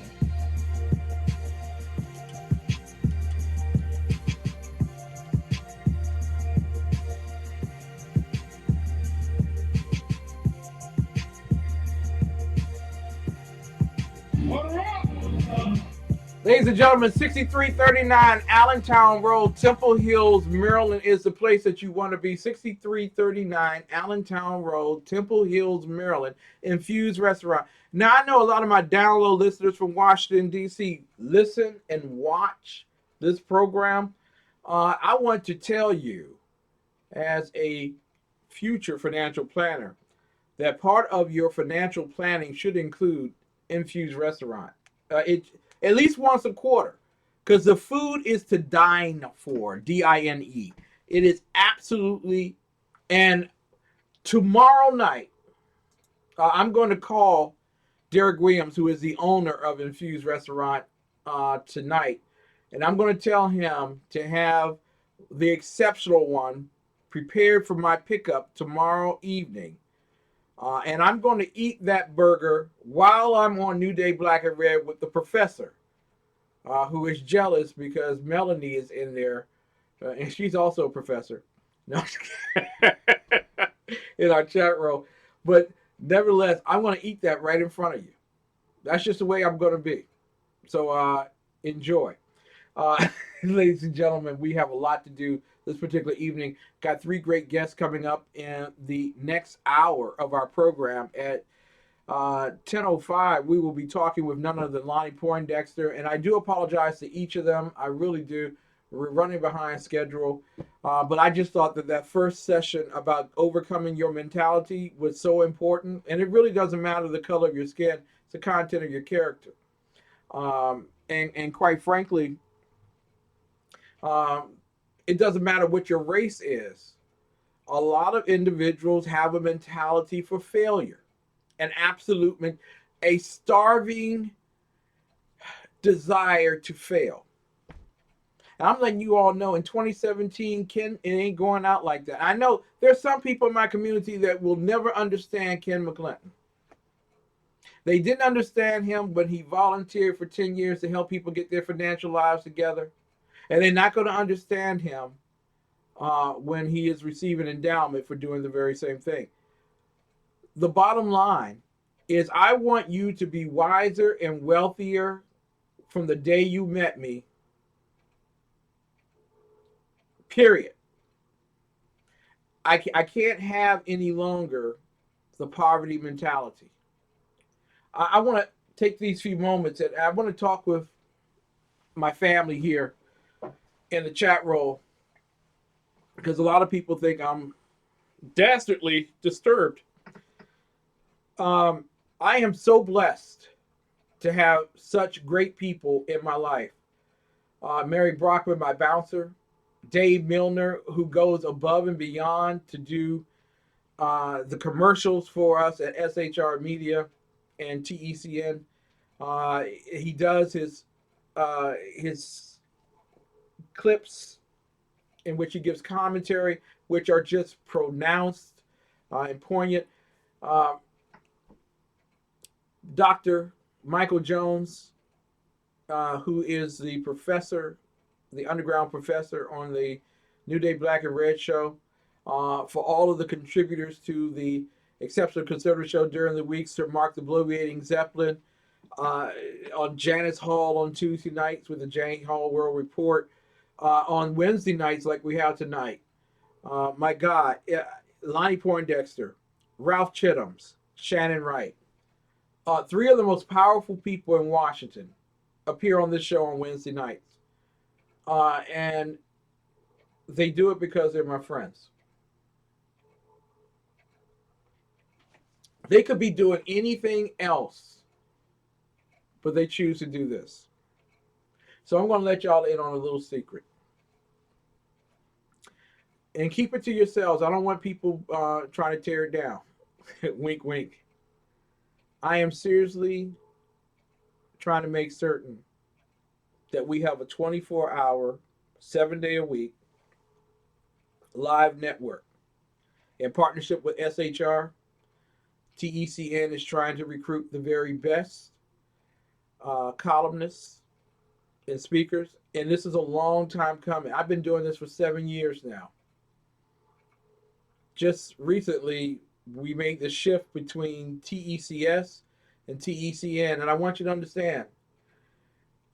A: Ladies and gentlemen, 6339 Allentown Road, Temple Hills, Maryland is the place that you want to be. 6339 Allentown Road, Temple Hills, Maryland, Infused Restaurant. Now, I know a lot of my download listeners from Washington, D.C. listen and watch this program. I want to tell you, as a future financial planner, that part of your financial planning should include Infused Restaurant. At least once a quarter, because the food is to dine for, D-I-N-E. It is absolutely, and tomorrow night, I'm going to call Derek Williams, who is the owner of Infused Restaurant, tonight, and I'm going to tell him to have the exceptional one prepared for my pickup tomorrow evening. And I'm going to eat that burger while I'm on New Day Black and Red with the professor, who is jealous because Melanie is in there, and she's also a professor. No, in our chat room. But nevertheless, I want to eat that right in front of you. That's just the way I'm going to be. So enjoy. Ladies and gentlemen, we have a lot to do this particular evening. Got 3 great guests coming up in the next hour of our program. At 10:05, we will be talking with none other than Lonnie Poindexter, and I do apologize to each of them. I really do. We're running behind schedule, but I just thought that first session about overcoming your mentality was so important, and it really doesn't matter the color of your skin. It's the content of your character. And quite frankly, it doesn't matter what your race is. A lot of individuals have a mentality for failure, an absolute, a starving desire to fail. And I'm letting you all know in 2017, Ken, it ain't going out like that. I know there's some people in my community that will never understand Ken McClenton. They didn't understand him when he volunteered for 10 years to help people get their financial lives together. And they're not going to understand him when he is receiving endowment for doing the very same thing. The bottom line is I want you to be wiser and wealthier from the day you met me. Period. I can't have any longer the poverty mentality. I want to take these few moments and I want to talk with my family here in the chat room, because a lot of people think I'm dastardly disturbed. I am so blessed to have such great people in my life. Mary Brockman, my bouncer, Dave Milner, who goes above and beyond to do the commercials for us at SHR Media and TECN. He does his clips in which he gives commentary, which are just pronounced and poignant. Dr. Michael Jones, who is the professor, the underground professor on the New Day Black and Red show, for all of the contributors to the Exceptional Conservative show during the week, Sir Mark the Bloviating Zeppelin, on Janice Hall on Tuesday nights with the Janice Hall World Report, on Wednesday nights like we have tonight. My God, Lonnie Poindexter, Ralph Chittams, Shannon Wright. 3 of the most powerful people in Washington appear on this show on Wednesday nights. And they do it because they're my friends. They could be doing anything else, but they choose to do this. So I'm going to let y'all in on a little secret. And keep it to yourselves. I don't want people trying to tear it down. Wink, wink. I am seriously trying to make certain that we have a 24-hour, 7-day a week live network. In partnership with SHR, TECN is trying to recruit the very best columnists and speakers. And this is a long time coming. I've been doing this for 7 years now. Just recently, we made the shift between TECS and TECN. And I want you to understand,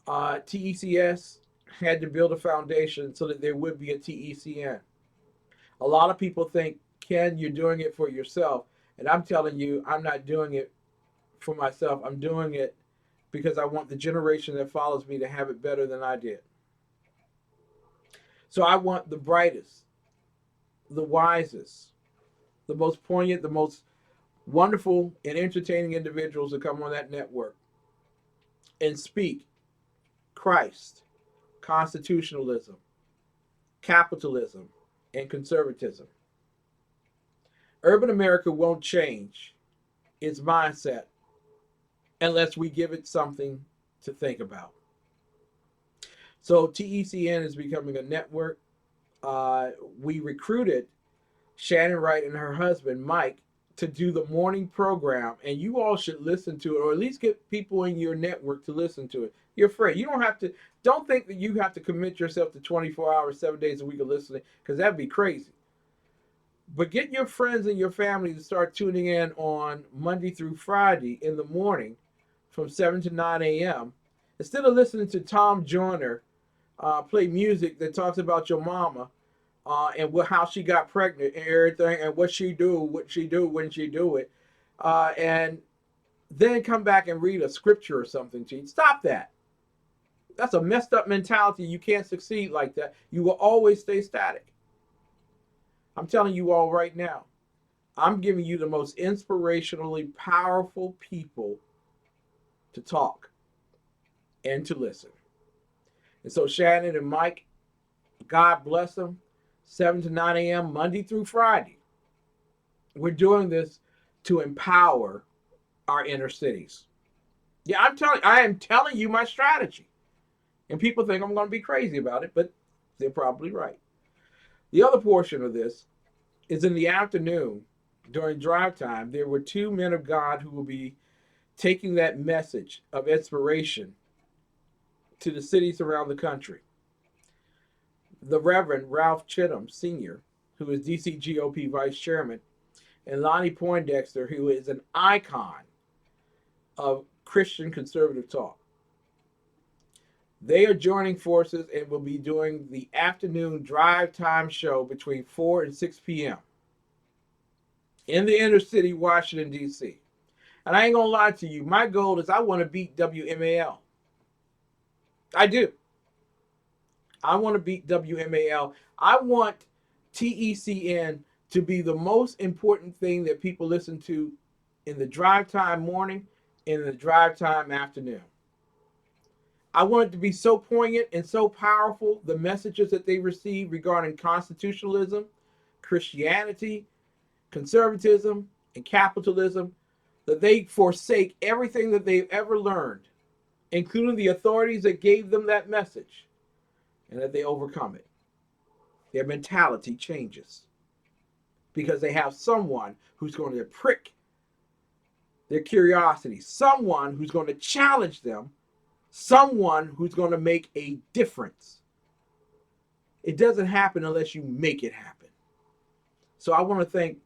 A: TECS had to build a foundation so that there would be a TECN. A lot of people think, Ken, you're doing it for yourself. And I'm telling you, I'm not doing it for myself. I'm doing it because I want the generation that follows me to have it better than I did. So I want the brightest, the wisest, the most poignant, the most wonderful and entertaining individuals to come on that network and speak Christ, constitutionalism, capitalism, and conservatism. Urban America won't change its mindset unless we give it something to think about. So TECN is becoming a network. We recruited Shannon Wright and her husband, Mike, to do the morning program, and you all should listen to it, or at least get people in your network to listen to it. You're free. You don't think that you have to commit yourself to 24 hours, 7 days a week of listening, because that'd be crazy. But get your friends and your family to start tuning in on Monday through Friday in the morning from 7 to 9 a.m. Instead of listening to Tom Joyner play music that talks about your mama and how she got pregnant and everything and what she do when she do it, and then come back and read a scripture or something to you. Stop that. That's a messed up mentality. You can't succeed like that. You will always stay static. I'm telling you all right now, I'm giving you the most inspirationally powerful people to talk and to listen. And so Shannon and Mike, God bless them, 7 to 9 a.m. Monday through Friday. We're doing this to empower our inner cities. Yeah, I am telling you my strategy. And people think I'm going to be crazy about it, but they're probably right. The other portion of this is in the afternoon during drive time. There were 2 men of God who will be taking that message of inspiration to the cities around the country. The Reverend Ralph Chittams, Sr., who is DC GOP Vice Chairman, and Lonnie Poindexter, who is an icon of Christian conservative talk. They are joining forces and will be doing the afternoon drive time show between 4 and 6 p.m. in the inner city, Washington, D.C. And I ain't going to lie to you. My goal is I want to beat WMAL. I do. I want to beat WMAL. I want TECN to be the most important thing that people listen to in the drive time morning and in the drive time afternoon. I want it to be so poignant and so powerful, the messages that they receive regarding constitutionalism, Christianity, conservatism, and capitalism, that they forsake everything that they've ever learned, including the authorities that gave them that message, and that they overcome it. Their mentality changes because they have someone who's going to prick their curiosity, someone who's going to challenge them, someone who's going to make a difference. It doesn't happen unless you make it happen. So I want to thank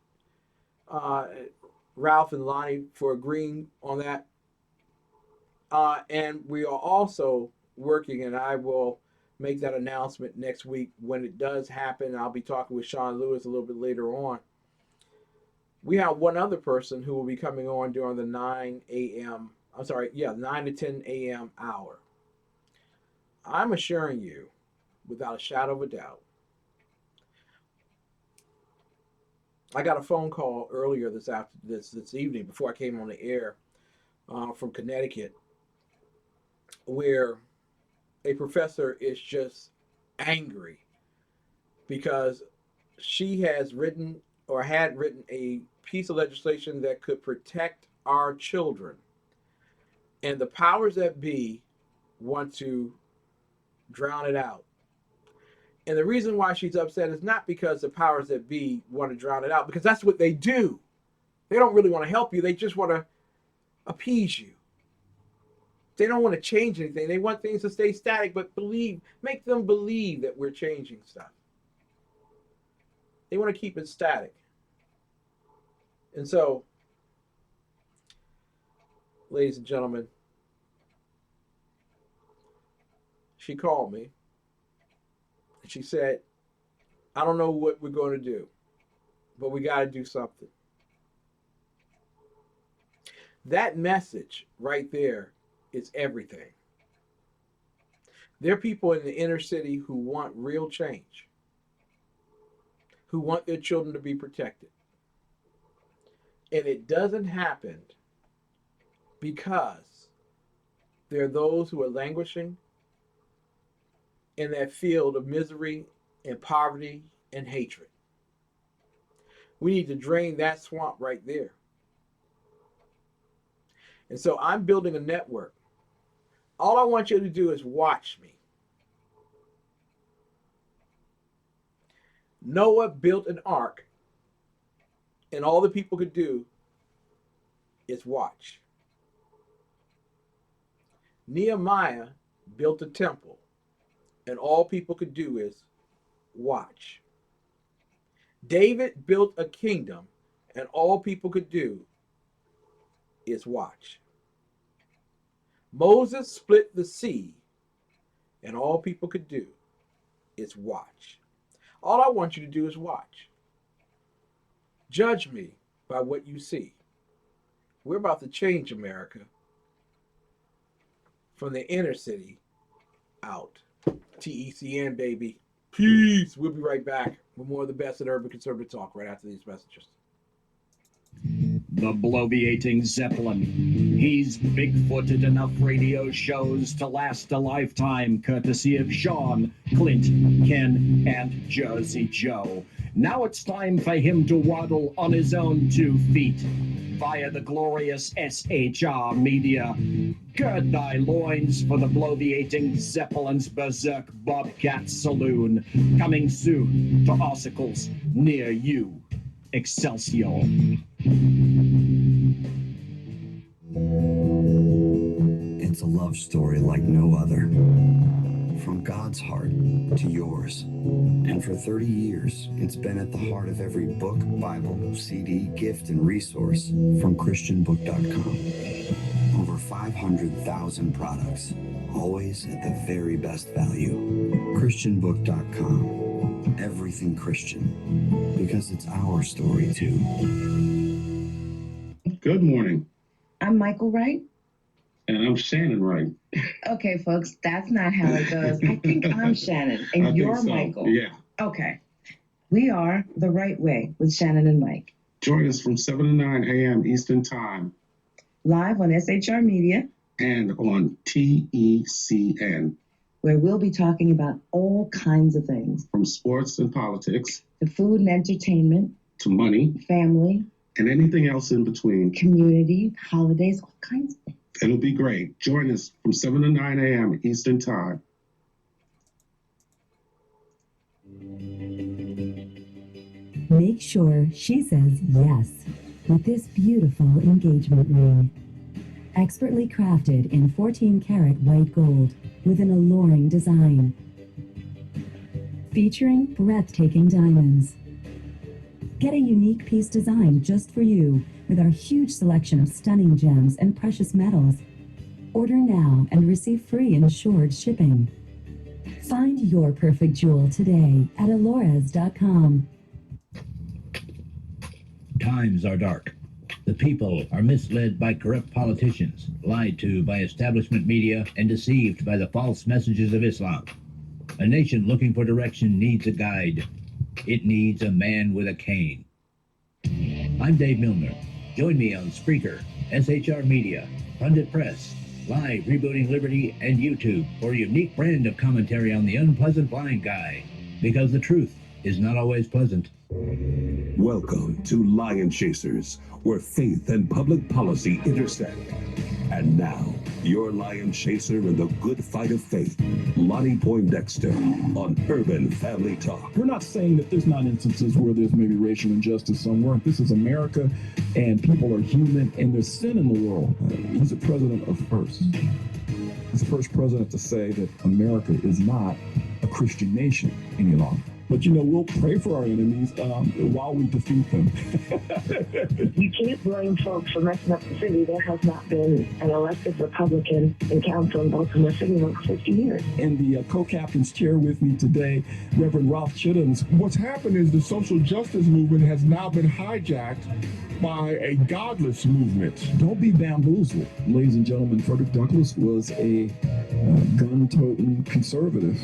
A: Ralph and Lonnie for agreeing on that. And we are also working, and I will make that announcement next week when it does happen. I'll be talking with Sean Lewis a little bit later on. We have one other person who will be coming on during the 9 to 10 a.m. hour. I'm assuring you, without a shadow of a doubt, I got a phone call earlier this evening before I came on the air from Connecticut, where a professor is just angry because she has written or had written a piece of legislation that could protect our children. And the powers that be want to drown it out. And the reason why she's upset is not because the powers that be want to drown it out, because that's what they do. They don't really want to help you. They just want to appease you. They don't want to change anything. They want things to stay static, but make them believe that we're changing stuff. They want to keep it static. And so, ladies and gentlemen, she called me and she said, I don't know what we're going to do, but we got to do something. That message right there is everything. There are people in the inner city who want real change, who want their children to be protected. And it doesn't happen because there are those who are languishing in that field of misery and poverty and hatred. We need to drain that swamp right there. And so I'm building a network. All I want you to do is watch me. Noah built an ark, and all the people could do is watch. Nehemiah built a temple, and all people could do is watch. David built a kingdom, and all people could do is watch. Moses split the sea, and all people could do is watch. All I want you to do is watch. Judge me by what you see. We're about to change America from the inner city out. TECN, baby. Peace. We'll be right back with more of the best at Urban Conservative Talk right after these messages.
G: The bloviating Zeppelin. He's big-footed enough radio shows to last a lifetime, courtesy of Sean, Clint, Ken, and Jersey Joe. Now it's time for him to waddle on his own 2 feet via the glorious SHR media. Gird thy loins for the bloviating Zeppelin's Berserk Bobcat Saloon, coming soon to articles near you. Excelsior.
H: It's a love story like no other. From God's heart to yours. And for 30 years, it's been at the heart of every book, Bible, CD, gift, and resource from ChristianBook.com. Over 500,000 products, always at the very best value. ChristianBook.com. Everything Christian. Because it's our story, too.
F: Good morning.
I: I'm Michael Wright.
F: And I'm Shannon Wright.
I: Okay, folks, that's not how it goes. I think I'm Shannon, and
F: I think
I: you're
F: so.
I: Michael.
F: Yeah.
I: Okay. We are The Right Way with Shannon and Mike.
F: Join us from 7 to 9 a.m. Eastern Time.
I: Live on SHR Media.
F: And on TECN.
I: Where we'll be talking about all kinds of things.
F: From sports and politics.
I: To food and entertainment.
F: To money.
I: Family.
F: And anything else in between.
I: Community, holidays, all kinds of things.
F: It'll be great. Join us from 7 to 9 a.m. Eastern Time.
J: Make sure she says yes with this beautiful engagement ring. Expertly crafted in 14-karat white gold with an alluring design. Featuring breathtaking diamonds. Get a unique piece designed just for you with our huge selection of stunning gems and precious metals. Order now and receive free insured shipping. Find your perfect jewel today at Alores.com.
K: Times are dark. The people are misled by corrupt politicians, lied to by establishment media, and deceived by the false messages of Islam. A nation looking for direction needs a guide. It needs a man with a cane. I'm Dave Milner. Join me on Spreaker, SHR Media, Pundit Press, Live Rebooting Liberty, and YouTube for a unique brand of commentary on the unpleasant blind guy. Because the truth is not always pleasant.
L: Welcome to Lion Chasers, where faith and public policy intersect. And now, your lion chaser in the good fight of faith, Lonnie Poindexter, on Urban Family Talk.
E: We're not saying that there's not instances where there's maybe racial injustice somewhere. This is America, and people are human, and there's sin in the world. He's the president of first. He's the first president to say that America is not a Christian nation any longer. But, we'll pray for our enemies while we defeat them.
I: You can't blame folks for messing up the city. There has not been an elected Republican in council in Baltimore City in over 50 years.
E: And the co-captain's chair with me today, Reverend Ralph Chittams.
F: What's happened is the social justice movement has now been hijacked by a godless movement.
E: Don't be bamboozled. Ladies and gentlemen, Frederick Douglass was a gun-toting conservative.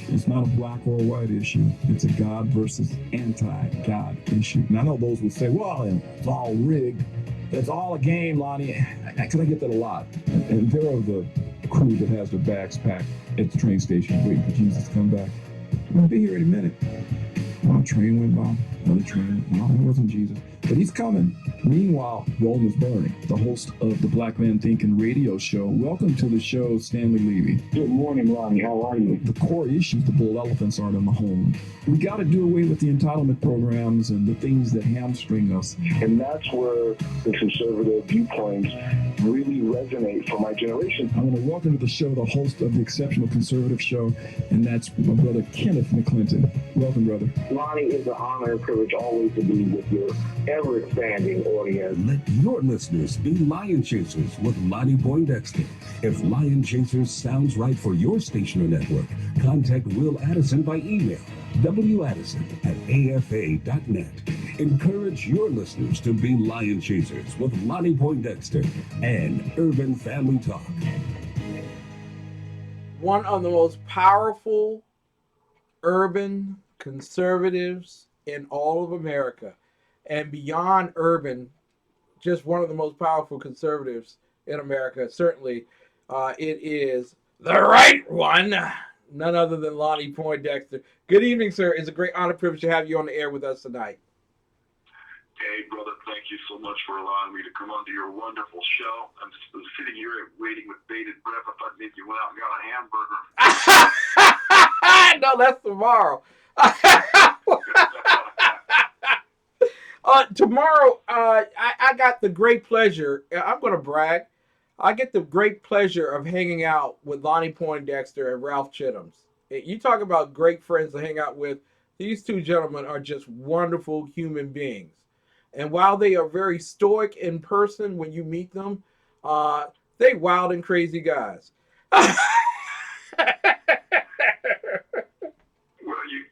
E: It's not a black or a white issue. It's a God versus anti-God issue. And I know those would say, well, it's all rigged. It's all a game, Lonnie. Because I get that a lot. And they're of the crew that has their bags packed at the train station waiting for Jesus to come back. We'll be here in a minute. One train went by, another train. No, it wasn't Jesus. But he's coming. Meanwhile, Rome is burning. The host of the Black Man Thinking radio show. Welcome to the show, Stanley Levy.
D: Good morning, Lonnie. How are you?
E: The core issues, the bull elephants aren't in the home. We got to do away with the entitlement programs and the things that hamstring us.
D: And that's where the conservative viewpoints really resonate for my generation.
E: I want to welcome to the show the host of the Exceptional Conservative Show, and that's my brother Kenneth McClenton. Welcome, brother.
D: Lonnie, it's an honor and privilege always to be with your ever-expanding audience.
L: Let your listeners be Lion Chasers with Lonnie Poindexter. If Lion Chasers sounds right for your station or network, contact Will Addison by email, waddison@afa.net. Encourage your listeners to be Lion Chasers with Lonnie Poindexter and Urban Family Talk.
A: One of the most powerful urban conservatives in all of America, and beyond urban, just one of the most powerful conservatives in America. Certainly, it is the right one, none other than Lonnie Poindexter. Good evening, sir. It's a great honor and privilege to have you on the air with us tonight.
C: Hey, brother, thank you so much for allowing me to come onto your wonderful show. I'm just sitting here waiting with bated breath. I thought maybe you went out and got a hamburger.
A: No, that's tomorrow. Tomorrow, I got the great pleasure, I'm going to brag, I get the great pleasure of hanging out with Lonnie Poindexter and Ralph Chittams. You talk about great friends to hang out with. These two gentlemen are just wonderful human beings. And while they are very stoic in person when you meet them, they wild and crazy guys.
C: Well,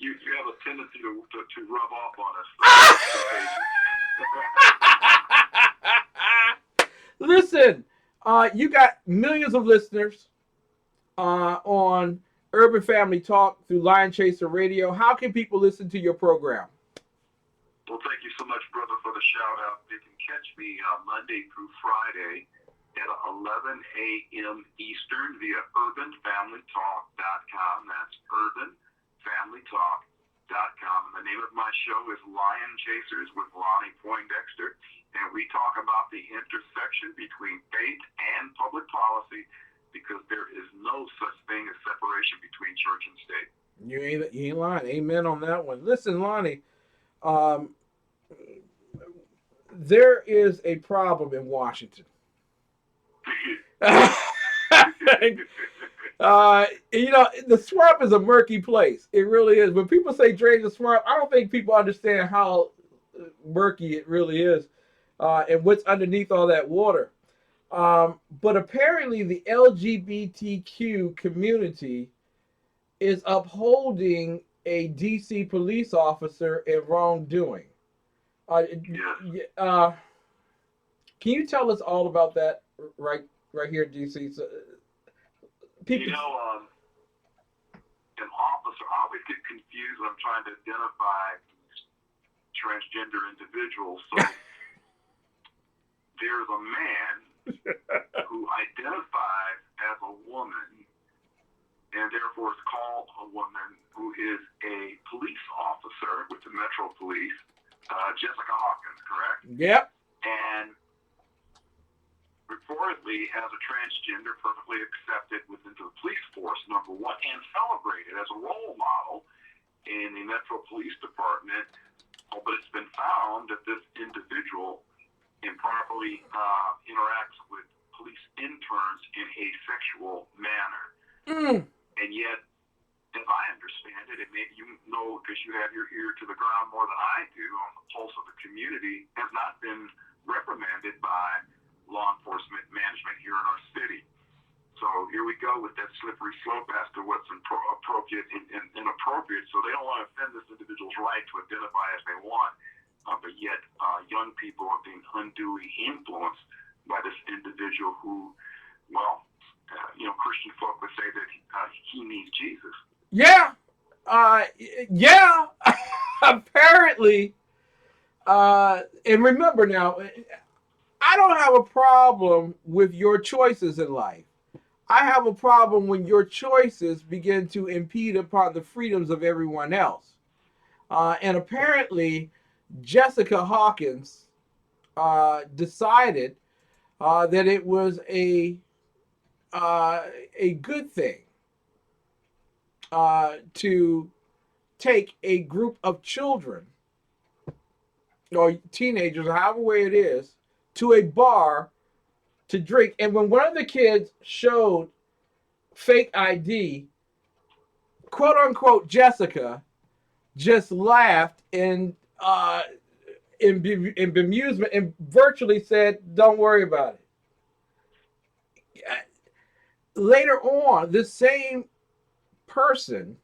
C: you have a tendency to rub off on us.
A: Listen, you got millions of listeners on Urban Family Talk through Lion Chaser Radio. How can people listen to your program?
C: Well, thank you so much, brother, for the shout out. They can catch me Monday through Friday at 11 a.m. Eastern via urbanfamilytalk.com. That's urbanfamilytalk.com. And the name of my show is Lion Chasers with Lonnie Poindexter. And we talk about the intersection between faith and public policy, because there is no such thing as separation between church and state.
A: You ain't lying. Amen on that one. Listen, Lonnie, there is a problem in Washington. The swamp is a murky place. It really is. When people say drain the swamp, I don't think people understand how murky it really is, and what's underneath all that water. But apparently the LGBTQ community is upholding a DC police officer in wrongdoing. Can you tell us all about that right here in DC? So, people,
C: an officer, I always get confused when I'm trying to identify transgender individuals. So there's a man who identifies as a woman and therefore it's called a woman who is a police officer with the Metro Police, Jessica Hawkins, correct?
A: Yep.
C: And reportedly as a transgender, perfectly accepted within the police force, number one, and celebrated as a role model in the Metro Police Department. But it's been found that this individual improperly interacts with police interns in a sexual manner. And yet, as I understand it, and maybe you know because you have your ear to the ground more than I do on the pulse of the community, has not been reprimanded by law enforcement management here in our city. So here we go with that slippery slope as to what's appropriate and inappropriate. So they don't want to offend this individual's right to identify as they want, but yet young people are being unduly influenced by this individual who, well, Christian folk would say that he needs Jesus.
A: Yeah. Yeah. Apparently. And remember now, I don't have a problem with your choices in life. I have a problem when your choices begin to impede upon the freedoms of everyone else. And apparently, Jessica Hawkins decided that it was a good thing to take a group of children or teenagers, however way it is, to a bar to drink. And when one of the kids showed fake ID, quote unquote, Jessica just laughed in bemusement and virtually said, "Don't worry about it." Later on, this same person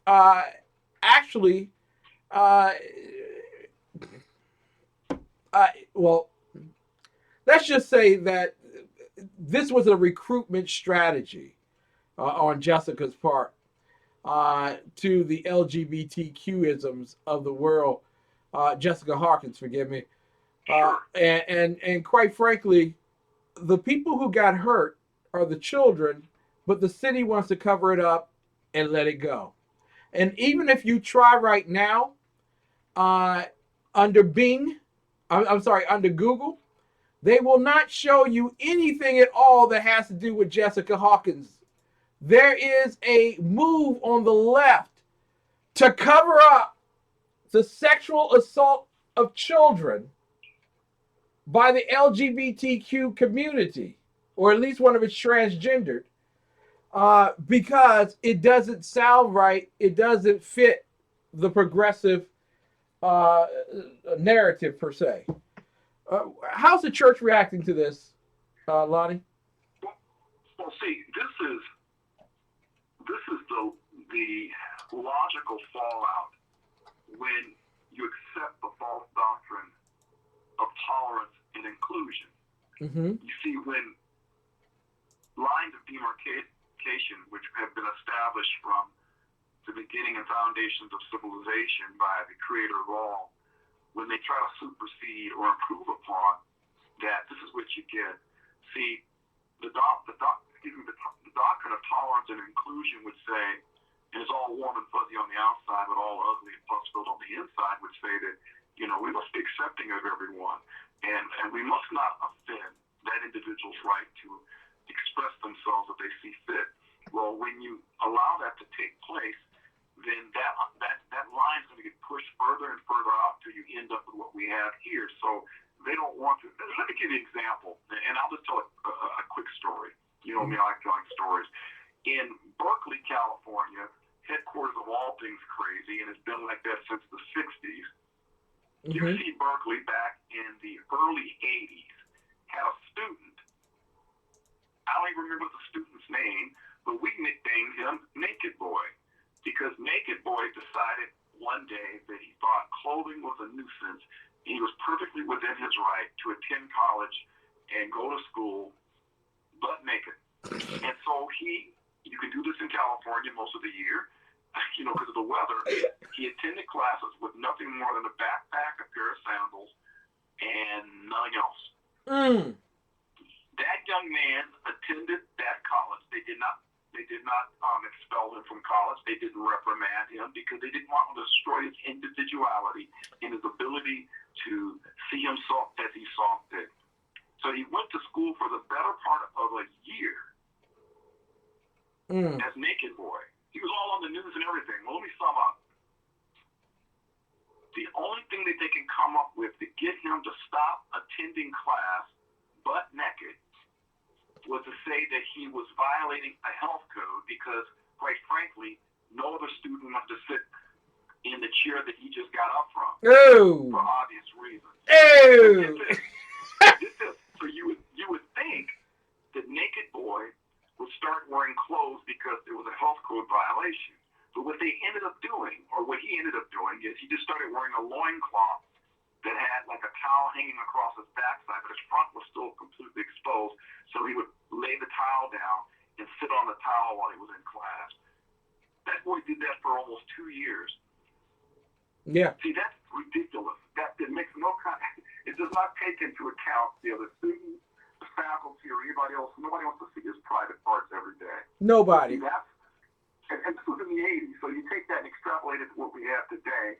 A: actually, well, let's just say that this was a recruitment strategy on Jessica's part to the LGBTQ-isms of the world. Jessica Hawkins, forgive me. And quite frankly, the people who got hurt are the children, but the city wants to cover it up and let it go. And even if you try right now, under Bing, under Google, they will not show you anything at all that has to do with Jessica Hawkins. There is a move on the left to cover up the sexual assault of children by the LGBTQ community, or at least one of its transgendered, because it doesn't sound right. It doesn't fit the progressive narrative per se. How's the church reacting to this, Lonnie?
C: Well, see, this is the logical fallout when you accept the false doctrine of tolerance and inclusion. You see, when lines of demarcation, which have been established from the beginning and foundations of civilization by the creator of all, when they try to supersede or improve upon that, this is what you get. See, the doctrine of tolerance and inclusion would say, and it's all warm and fuzzy on the outside, but all ugly and pus-filled on the inside, would say that, we must be accepting of everyone, and we must not offend that individual's right to express themselves if they see fit. Well, when you allow that to take place, then that line is going to get pushed further and further out till you end up with what we have here. So they don't want to. Let me give you an example, and I'll just tell a quick story. You know me, I like telling stories. In Berkeley, California, headquarters of all things crazy, and it's been like that since the 60s, UC Berkeley back in the early 80s had a student. I don't even remember the student's name, but we nicknamed him Naked Boy, because Naked Boy decided one day that he thought clothing was a nuisance. He was perfectly within his right to attend college and go to school butt naked. And so you can do this in California most of the year, because of the weather. He attended classes with nothing more than a backpack, a pair of sandals, and nothing else. That young man attended that college. They did They did not expel him from college. They didn't reprimand him because they didn't want to destroy his individuality and his ability to see himself as he saw fit. So he went to school for the better part of a year as Naked Boy. He was all on the news and everything. Well, let me sum up. The only thing that they can come up with to get him to stop attending class butt naked was to say that he was violating a health code because, quite frankly, no other student wanted to sit in the chair that he just got up from for obvious reasons. So you would think that Naked Boy would start wearing clothes because it was a health code violation. But what they ended up doing, or what he ended up doing, is he just started wearing a loincloth that had like a towel hanging across his backside, but his front was still completely exposed. So he would lay the towel down and sit on the towel while he was in class. That boy did that for almost 2 years.
A: Yeah.
C: See, that's ridiculous. That it makes no kind. It does not take into account the other students, the faculty, or anybody else. Nobody wants to see his private parts every day.
A: Nobody.
C: See, and this was in the 80s, so you take that and extrapolate it to what we have today.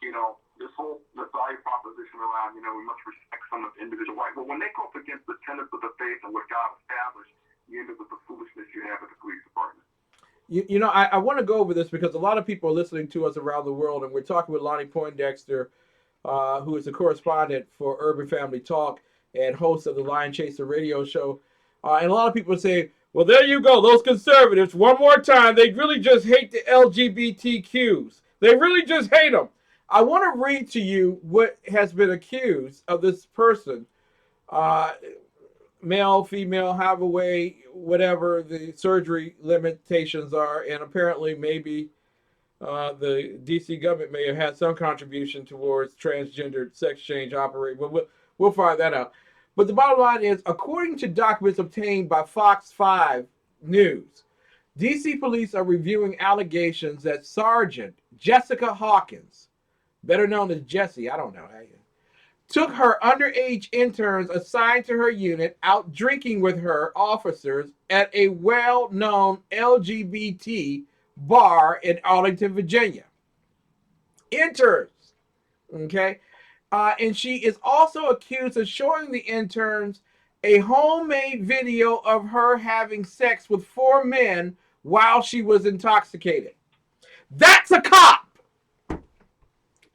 C: You know, this value proposition around, we must respect someone's individual right. But when they go up against the tenets of the faith and what God established, you end up with the foolishness you have at the police department.
A: I want to go over this because a lot of people are listening to us around the world, and we're talking with Lonnie Poindexter, who is a correspondent for Urban Family Talk and host of the Lion Chaser radio show. And a lot of people say, well, there you go, those conservatives, one more time, they really just hate the LGBTQs. They really just hate them. I want to read to you what has been accused of this person, male, female, however way, whatever the surgery limitations are, and apparently maybe the DC government may have had some contribution towards transgendered sex change operation. But we'll find that out. But the bottom line is, according to documents obtained by Fox 5 News, DC police are reviewing allegations that Sergeant Jessica Hawkins, better known as Jessie, I don't know how you, took her underage interns assigned to her unit out drinking with her officers at a well-known LGBT bar in Arlington, Virginia. Interns, okay? And she is also accused of showing the interns a homemade video of her having sex with 4 men while she was intoxicated. That's a cop!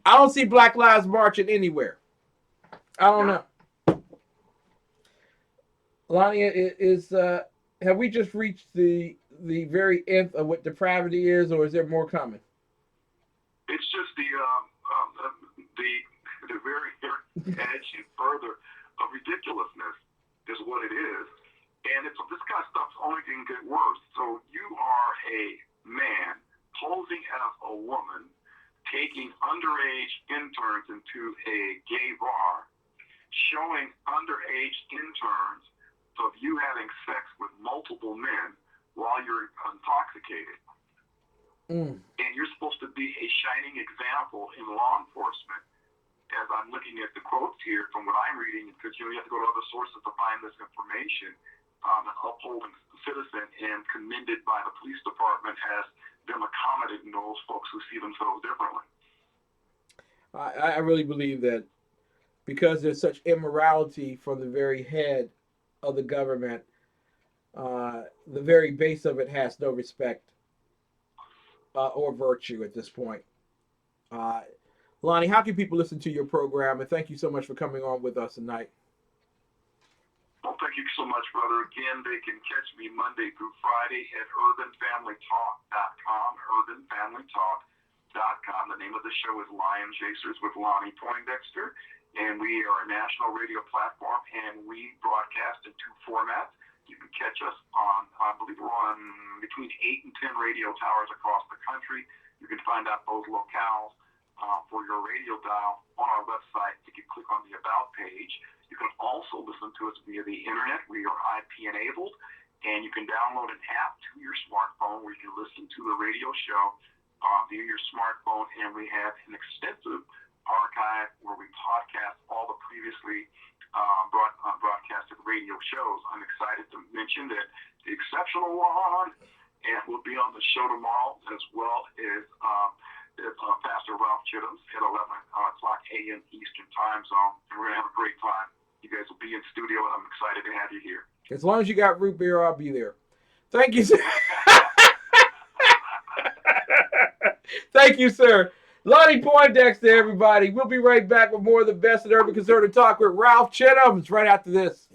A: I don't see Black Lives marching anywhere. I don't know. Lonnie, have we just reached the very nth of what depravity is, or is there more coming?
C: It's just the very edge and further of ridiculousness is what it is. And this kind of stuff's only going to get worse. So you are a man posing as a woman, taking underage interns into a gay bar, showing underage interns of you having sex with multiple men while you're intoxicated. And you're supposed to be a shining example in law enforcement. As I'm looking at the quotes here from what I'm reading, because you have to go to other sources to find this information, an upholding citizen and commended by the police department as them accommodating those folks who see themselves differently.
A: I really believe that because there's such immorality from the very head of the government, the very base of it has no respect or virtue at this point. Lonnie, how can people listen to your program? And thank you so much for coming on with us tonight.
C: Well, thank you so much, brother. Again, they can catch me Monday through Friday at urbanfamilytalk.com, urbanfamilytalk.com. The name of the show is Lion Chasers with Lonnie Poindexter, and we are a national radio platform, and we broadcast in 2 formats. You can catch us on, I believe we're on between 8 and 10 radio towers across the country. You can find out those locales for your radio dial on our website. You can click on the About page. You can also listen to us via the internet. We are IP enabled, and you can download an app to your smartphone where you can listen to the radio show via your smartphone, and we have an extensive archive where we podcast all the previously broadcasted radio shows. I'm excited to mention that the exceptional one and will be on the show tomorrow, as well as Pastor Ralph Chittams at 11 o'clock a.m. Eastern Time Zone. And we're going to have a great time. You guys will be in studio, and I'm excited to have you here.
A: As long as you got root beer, I'll be there. Thank you, sir. Thank you, sir. Lonnie Poindexter, everybody. We'll be right back with more of the best in urban conservative talk with Ralph Chittams right after this.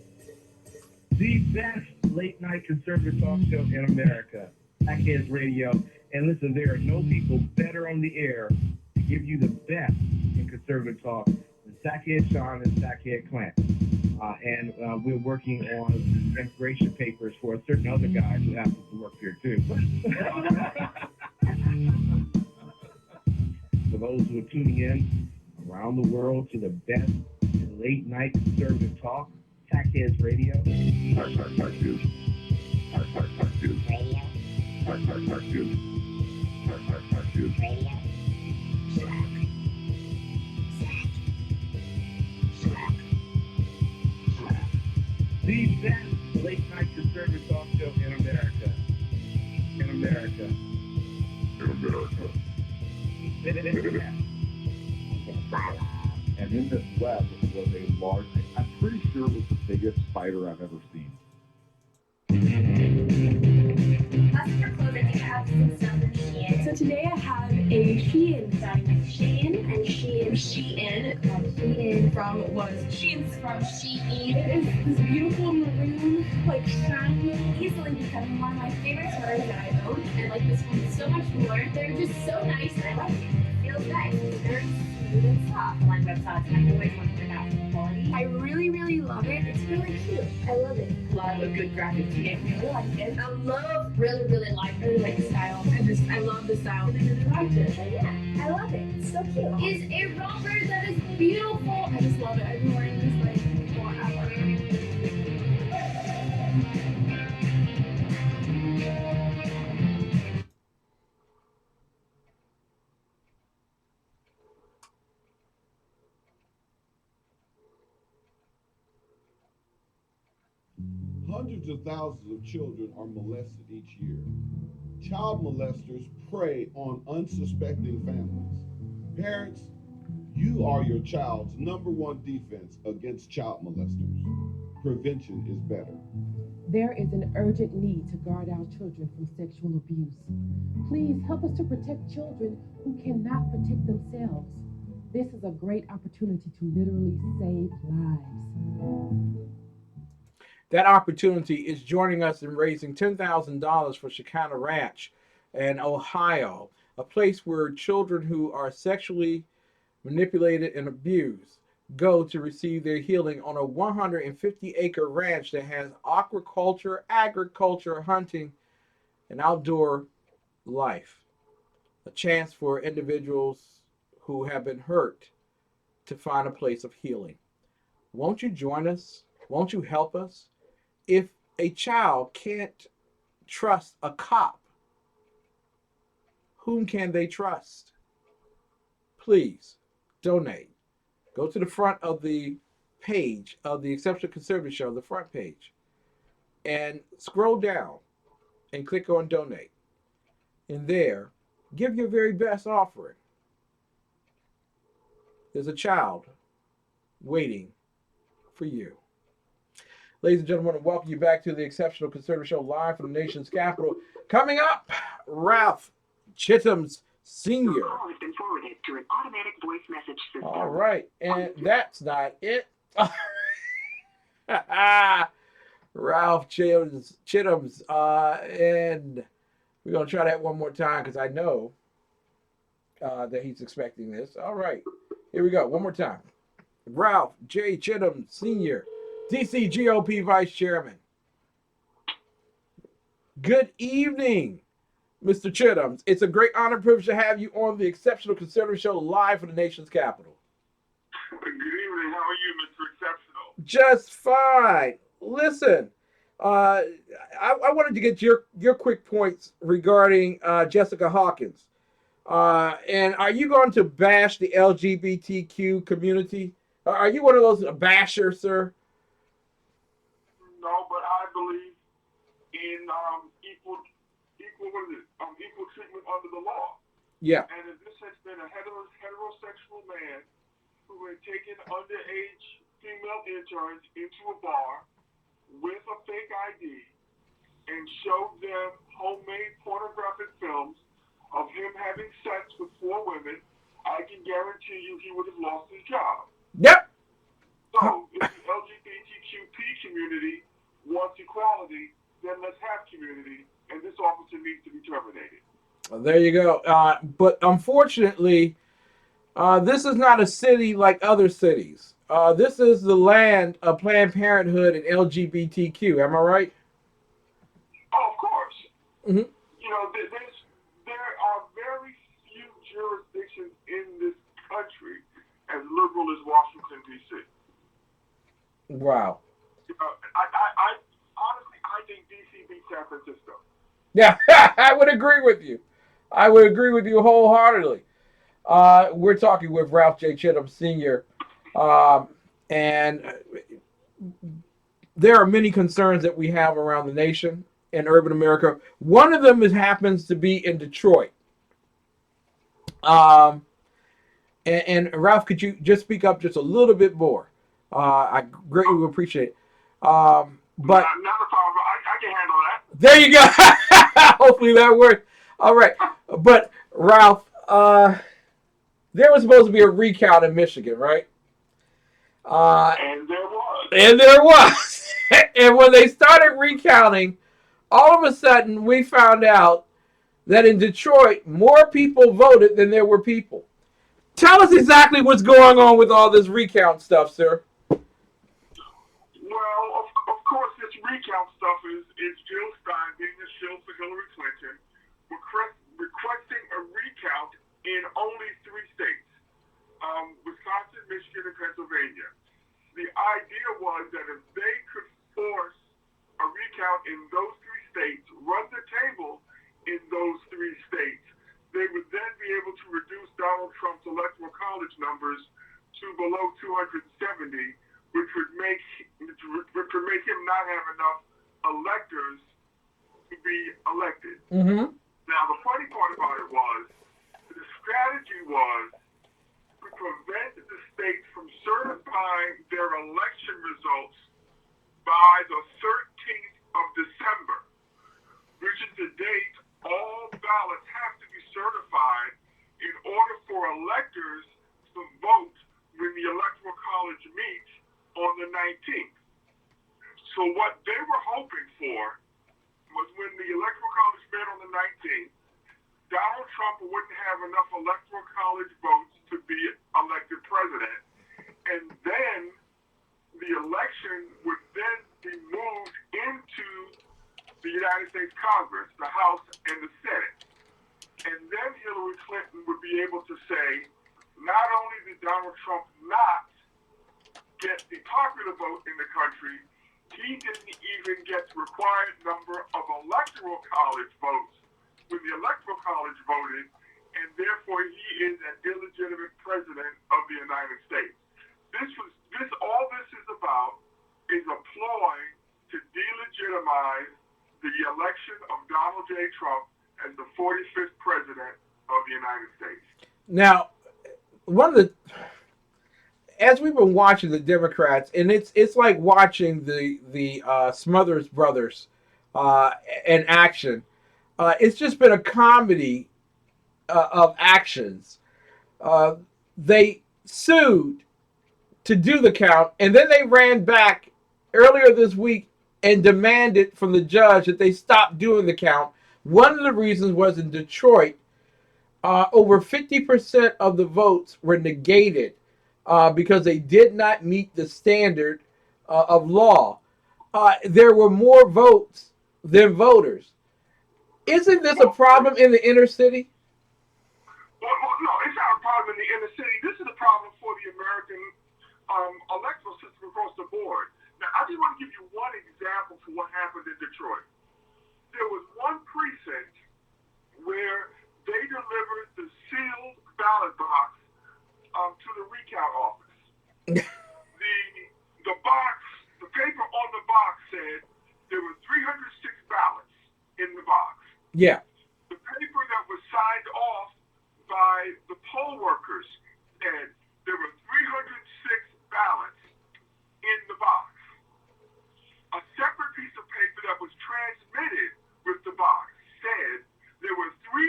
D: The best late night conservative talk show in America, Blackheads Radio. And listen, there are no people better on the air to give you the best in conservative talk than Sackhead Sean and Sackhead Clint. And we're working on immigration papers for a certain other guy who happens to work here too. For those who are tuning in around the world to the best late night conservative talk, Sackheads Radio. The best late night conservative talk show in America. In America. In America.
M: And in this web was a large, I'm pretty sure it was the biggest spider I've ever seen.
N: As for clothing, I have some stuff from Shein. So today I have a Shein, starting with Shein and Shein. Shein from what is Shein's from Shein. It is this beautiful maroon, like shiny, easily becoming one of my favorite sweaters that I own. And like this one so much more. They're just so nice and I like it. It feels nice. It's very smooth and soft. Online websites, and I always want to find out the quality. I really, really love it. It's really cute. I love it. Love a good graphic tee. I really like it. I love, really like the style. I love the style. And then the project. Yeah, I love it. It's so cute. It's a romper that is beautiful. I just love it. I've been wearing this like forever.
O: Hundreds of thousands of children are molested each year. Child molesters prey on unsuspecting families. Parents, you are your child's #1 defense against child molesters. Prevention is better.
P: There is an urgent need to guard our children from sexual abuse. Please help us to protect children who cannot protect themselves. This is a great opportunity to literally save lives.
A: That opportunity is joining us in raising $10,000 for Shekinah Ranch in Ohio, a place where children who are sexually manipulated and abused go to receive their healing on a 150-acre ranch that has aquaculture, agriculture, hunting, and outdoor life. A chance for individuals who have been hurt to find a place of healing. Won't you join us? Won't you help us? If a child can't trust a cop, whom can they trust? Please donate. Go to the front of the page of the Exceptional Conservative Show, the front page, and scroll down and click on donate. And there, give your very best offering. There's a child waiting for you. Ladies and gentlemen, I want to welcome you back to the Exceptional Conservative Show live from the nation's capital. Coming up, Ralph Chittams Sr.
B: Your call has been forwarded to an automatic voice message system.
A: All right, and that's not it. Ralph Chittams, and we're going to try that one more time because I know that he's expecting this. All right, here we go. One more time. Ralph J. Chittams Sr., DC GOP Vice Chairman. Good evening, Mr. Chittams. It's a great honor and privilege to have you on the Exceptional Conservative Show live from the nation's capital.
C: Good evening. How are you, Mr. Exceptional?
A: Just fine. Listen, I wanted to get your quick points regarding Jessica Hawkins. And are you going to bash the LGBTQ community? Are you one of those bashers, sir?
C: No, but I believe in equal equal treatment under the law.
A: Yeah.
C: And if this has been a heterosexual man who had taken underage female interns into a bar with a fake ID and showed them homemade pornographic films of him having sex with 4 women, I can guarantee you he would have lost his job.
A: Yep.
C: So, if the LGBTQP community wants equality, then let's have community, and this officer needs to be terminated.
A: Well, there you go. But unfortunately, this is not a city like other cities. This is the land of Planned Parenthood and LGBTQ. Am I right?
C: Oh, of course.
A: Mm-hmm.
C: You know, there are very few jurisdictions in this country as liberal as Washington, D.C.
A: Wow.
C: You know, I honestly, I think D.C. beats San Francisco.
A: Yeah, I would agree with you. I would agree with you wholeheartedly. We're talking with Ralph J. Chittams Sr., and there are many concerns that we have around the nation and urban America. One of them happens to be in Detroit. And Ralph, could you just speak up just a little bit more? I greatly would appreciate it. But
C: not a problem. I can handle that.
A: There you go. Hopefully that works. All right. But Ralph, there was supposed to be a recount in Michigan, right?
C: And there was.
A: And there was. And when they started recounting, all of a sudden we found out that in Detroit, more people voted than there were people. Tell us exactly what's going on with all this recount stuff, sir.
C: Well, of course, this recount stuff is Jill Stein being a shill for Hillary Clinton, requesting a recount in only 3 states, Wisconsin, Michigan, and Pennsylvania. The idea was that if they could force a recount in those 3 states, run the table in those 3 states, they would then be able to reduce Donald Trump's electoral college numbers to below 270, which would make him not have enough electors to be elected.
A: Mm-hmm.
C: Now, the funny part about it was, the strategy was to prevent the states from certifying their election results by the 13th of December, which is the date all ballots have to be certified in order for electors to vote when the Electoral College meets on the 19th. So what they were hoping for was when the Electoral College met on the 19th, Donald Trump wouldn't have enough Electoral College votes to be elected president, and then the election would then be moved into the United States Congress, the House, and the Senate. And then Hillary Clinton would be able to say, not only did Donald Trump not get the popular vote in the country, he didn't even get the required number of electoral college votes when the electoral college voted, and therefore he is an illegitimate president of the United States. All this is about is a ploy to delegitimize the election of Donald J. Trump as the 45th president of the United States.
A: Now, as we've been watching the Democrats, and it's like watching the Smothers Brothers in action. It's just been a comedy of actions. They sued to do the count, and then they ran back earlier this week and demanded from the judge that they stop doing the count. One of the reasons was in Detroit, over 50% of the votes were negated because they did not meet the standard of law. There were more votes than voters. Isn't this a problem in the inner city?
C: Well, no, it's not a problem in the inner city. This is a problem for the American electoral system across the board. Now, I just want to give you one example for what happened in Detroit. There was one precinct where they delivered the sealed ballot box to the recount office. The box, the paper on the box said there were 306 ballots in the box.
A: Yeah.
C: paper that was signed off by the poll workers said there were 306 ballots in the box. A separate piece of paper that was transmitted with the box said there were 306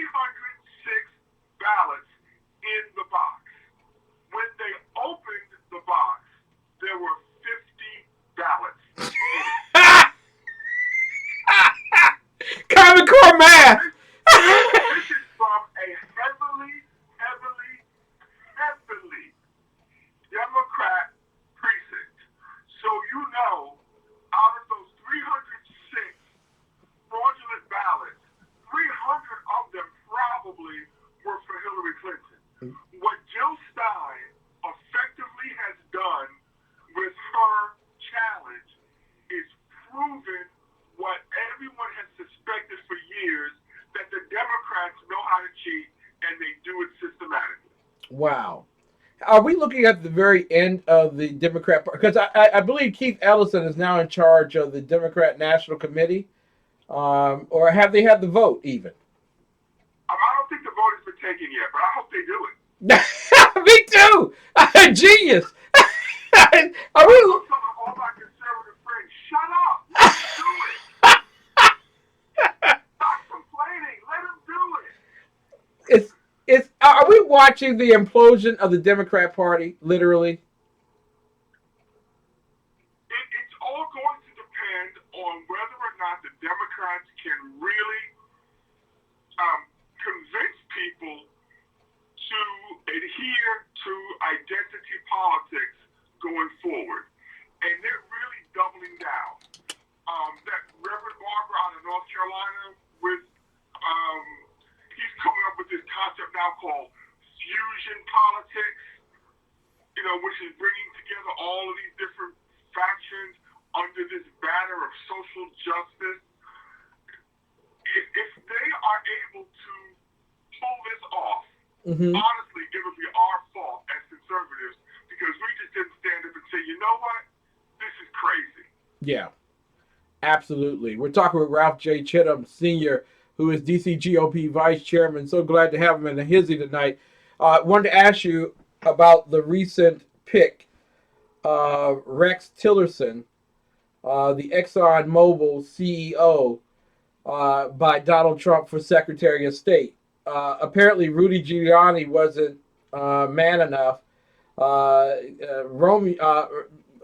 C: ballots in the box. When they opened the box, there were 50 ballots in it.
A: Common Core math.
C: This is from a heavily Democrat precinct. So you know, out of those 306 fraudulent ballots, 300 of them probably were for Hillary Clinton. What Jill Stein effectively has done with her challenge is proven what everyone has suspected for years, that the Democrats know how to cheat and they do it systematically.
A: Wow. Are we looking at the very end of the Democrat Party? Because I believe Keith Ellison is now in charge of the Democrat National Committee. Or have they had the vote even?
C: I don't think the vote has been taken yet, but I hope they do it.
A: Me too. Genius. Are we?
C: I'm telling all my conservative friends, shut up. Let them do it. Stop complaining. Let them do it.
A: Are we watching the implosion of the Democrat Party, literally?
C: It's all going to depend on whether or not the Democrats can really convince people to adhere to identity politics going forward. And they're really doubling down. That Reverend Barber out of North Carolina with he's coming up with this concept now called fusion politics, which is bringing together all of these different factions under this banner of social justice. If they are able to pull this off, honestly, it would be our fault as conservatives because we just didn't stand up and say, you know what, this is crazy.
A: Yeah, absolutely. We're talking with Ralph J. Chittams, Sr., who is DC GOP Vice Chairman. So glad to have him in the hizzy tonight. Wanted to ask you about the recent pick of Rex Tillerson, the ExxonMobil CEO, by Donald Trump for Secretary of State. Apparently, Rudy Giuliani wasn't man enough.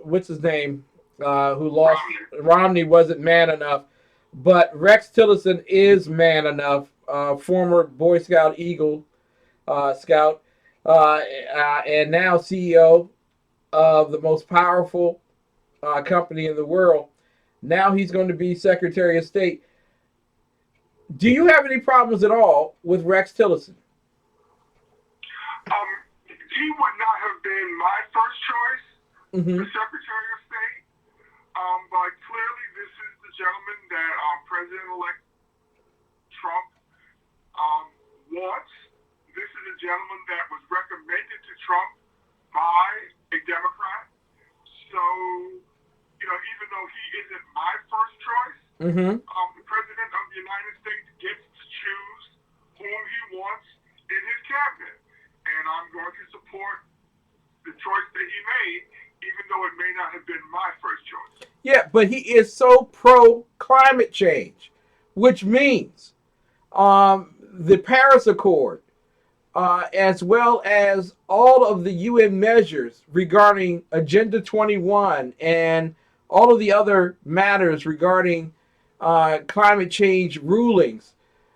A: What's his name? Who lost? Romney wasn't man enough. But Rex Tillerson is man enough, former Boy Scout Eagle Scout, and now CEO of the most powerful company in the world. Now he's going to be Secretary of State. Do you have any problems at all with Rex Tillerson?
C: He would not have been my first choice for Secretary of State, but clearly this is the gentleman that President-elect Trump wants. This is a gentleman that was recommended to Trump by a Democrat. So, even though he isn't my first choice, the President of the United States gets to choose whom he wants in his cabinet. And I'm going to support the choice that he made, even though it may not have been my first choice.
A: Yeah, but he is so pro-climate change, which means the Paris Accord, as well as all of the UN measures regarding Agenda 21 and all of the other matters regarding climate change rulings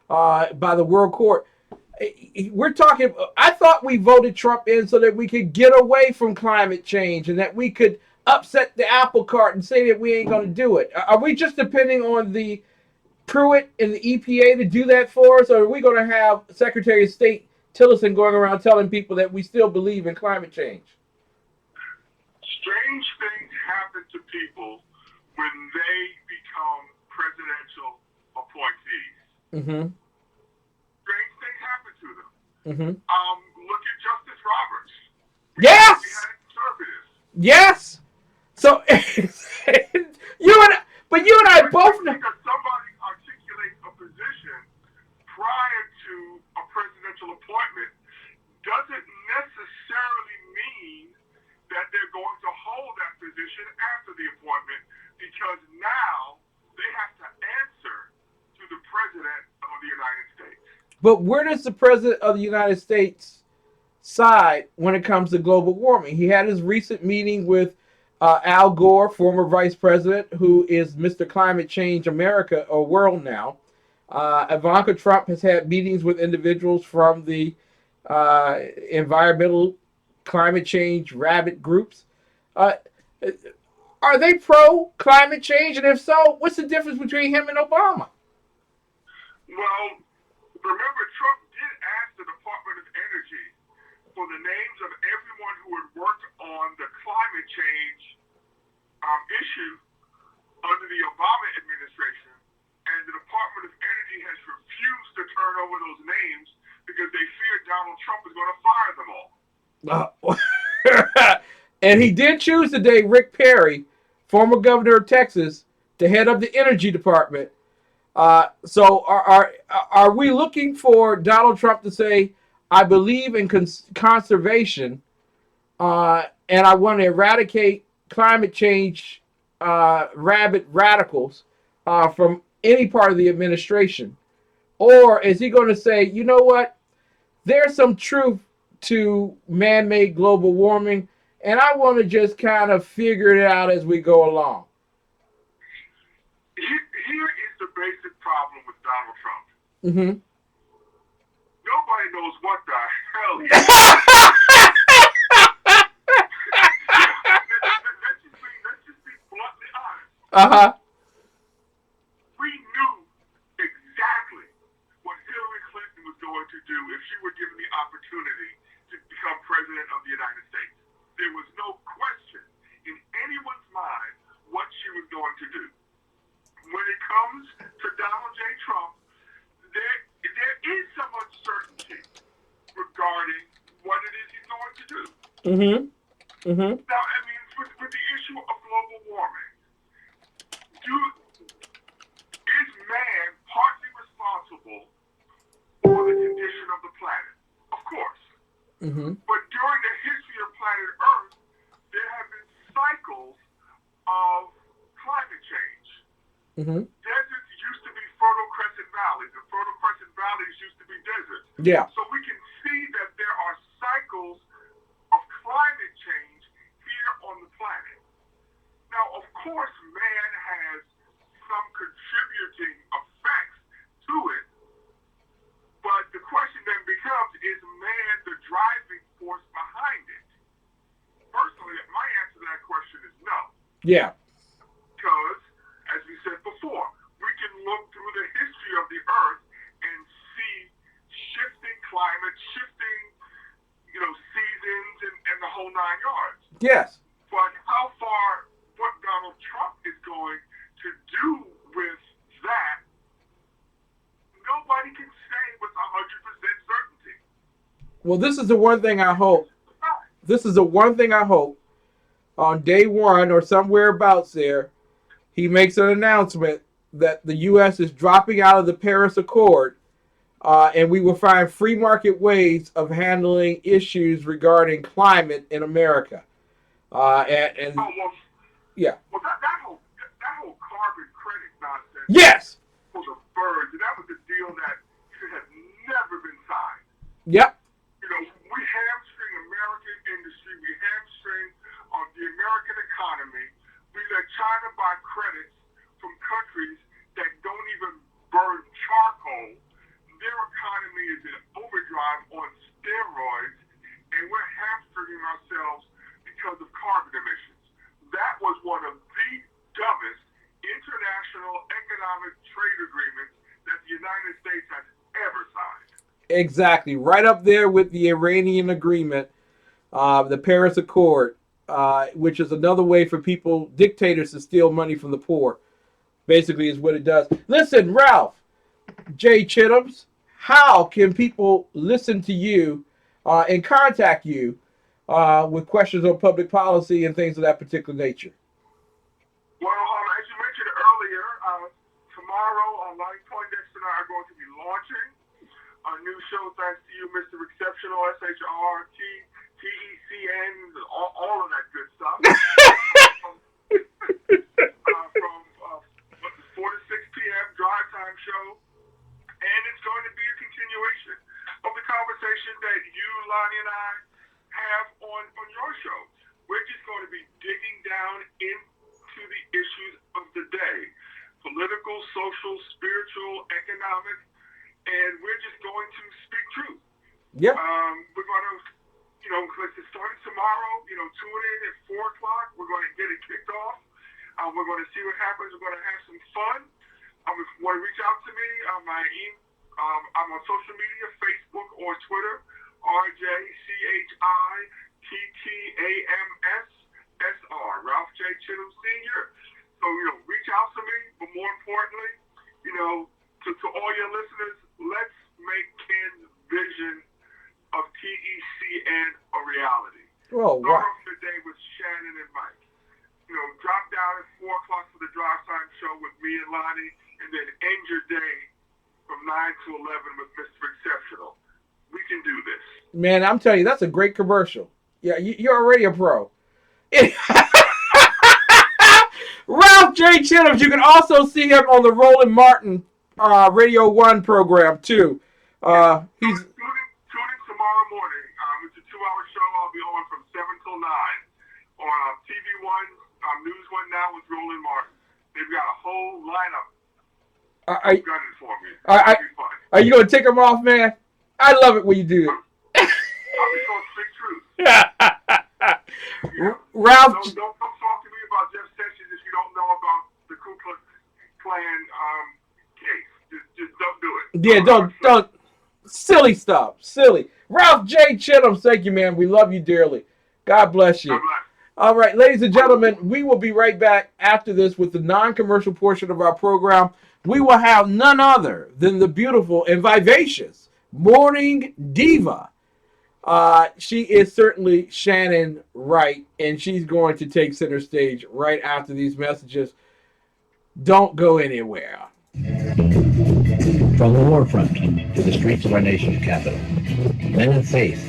A: by the World Court. We're talking, I thought we voted Trump in so that we could get away from climate change and that we could upset the apple cart and say that we ain't going to do it. Are we just depending on the Pruitt and the EPA to do that for us, or are we going to have Secretary of State Tillerson going around telling people that we still believe in climate change?
C: Strange things happen to people when they become presidential appointees. Strange things happen to them. Look at Justice Roberts.
A: Yes!
C: We had conservatives.
A: Yes! So, you and I both know.
C: Because somebody articulates a position prior to
Q: administration after the appointment, because now they have to answer to the President of the United States.
A: But where does the President of the United States side when it comes to global warming? He had his recent meeting with Al Gore, former Vice President, who is Mr. Climate Change America or World now. Ivanka Trump has had meetings with individuals from the environmental climate change rabbit groups. Are they pro climate change? And if so, what's the difference between him and Obama?
Q: Well, remember, Trump did ask the Department of Energy for the names of everyone who had worked on the climate change issue under the Obama administration, and the Department of Energy has refused to turn over those names because they fear Donald Trump is going to fire them all.
A: And he did choose today Rick Perry, former governor of Texas, to head up the energy department. So are we looking for Donald Trump to say, I believe in conservation, and I want to eradicate climate change rabid radicals from any part of the administration? Or is he going to say, you know what, there's some truth to man-made global warming, and I want to just kind of figure it out as we go along?
Q: Here is the basic problem with Donald Trump.
A: Mm-hmm.
Q: Nobody knows what the hell he is. Let's just be bluntly honest.
A: Uh-huh.
Q: We knew exactly what Hillary Clinton was going to do if she were given the opportunity to become president of the United States. There was no question in anyone's mind what she was going to do. When it comes to Donald J. Trump, there is some uncertainty regarding what it is he's going to do.
A: Mm-hmm. Mm-hmm.
Q: Now, I mean, with the issue of global warming, is man partly responsible for the condition of the planet? Of course.
A: Mm-hmm.
Q: But during the history of planet Earth, there have been cycles of climate change.
A: Mm-hmm.
Q: Deserts used to be fertile crescent valleys, and fertile crescent valleys used to be deserts.
A: Yeah.
Q: So we can see that there are cycles of climate change here on the planet. Now, of course, man has some contributing effects to it, but the question then becomes, is man the driving force behind it? Personally, my answer to that question is no.
A: Yeah.
Q: Because, as we said before, we can look through the history of the Earth and see shifting climate, shifting, seasons, and the whole 9 yards.
A: Yes.
Q: But how far, what Donald Trump is going to do with that, nobody can say with 100% certainty.
A: Well, this is the one thing I hope. This is the one thing I hope on day one or somewhere abouts there, he makes an announcement that the U.S. is dropping out of the Paris Accord, and we will find free market ways of handling issues regarding climate in America. Yeah.
Q: Well, that whole carbon credit nonsense.
A: Yes.
Q: For the birds, and that was a deal that should have never been signed.
A: Yep.
Q: We hamstring American industry. We hamstring the American economy. We let China buy credits from countries that don't even burn charcoal. Their economy is in overdrive on steroids, and we're hamstringing ourselves because of carbon emissions. That was one of the dumbest international economic trade agreements that the United States has ever signed.
A: Exactly. Right up there with the Iranian agreement, the Paris Accord, which is another way for dictators to steal money from the poor. Basically is what it does. Listen, Ralph J. Chittams, how can people listen to you and contact you with questions on public policy and things of that particular nature?
Q: Well, as you mentioned earlier, tomorrow, Lonnie, Poindexter and I are going to be launching a new show, thanks to you, Mr. Exceptional, SHRT, TECN, all of that good stuff. comic, and we're just going to speak truth.
A: Yeah.
Q: We're going to, because it's starting tomorrow, tune in at 4 o'clock. We're going to get it kicked off. We're going to see what happens. We're going to have some fun. If you want to reach out to me, I'm on social media, Facebook or Twitter, RJCHITTAMSSR, Ralph J. Chittams Sr. So, reach out to me, but more importantly, to all your listeners, let's make Ken's vision of TECN a reality.
A: Oh, wow.
Q: Start off the day with Shannon and Mike. Drop down at 4 o'clock for the Drive Time Show with me and Lonnie, and then end your day from 9 to 11 with Mr. Exceptional. We can do this.
A: Man, I'm telling you, that's a great commercial. Yeah, you're already a pro. Ralph J. Chittams. You can also see him on the Roland Martin Radio 1 program, too.
Q: Tune in tomorrow morning. It's a 2-hour show. I'll be on from 7 till 9 on TV 1, News 1 Now with Roland Martin. They've got a whole lineup. Gunning for me. It'll be fun.
A: Are you going to take them off, man? I love it when you do it.
Q: I'll be going to speak truth.
A: Ralph.
Q: Don't come talk to me about Jeff Sessions if you don't know about the Ku Klux Klan case. Just don't do it.
A: Yeah, don't. Silly stuff. Silly. Ralph J. Chittams, thank you, man. We love you dearly. God bless you.
Q: God bless.
A: All right, ladies and gentlemen, we will be right back after this with the non-commercial portion of our program. We will have none other than the beautiful and vivacious Morning Diva. She is certainly Shannon Wright, and she's going to take center stage right after these messages. Don't go anywhere.
K: From the war front to the streets of our nation's capital, men of faith,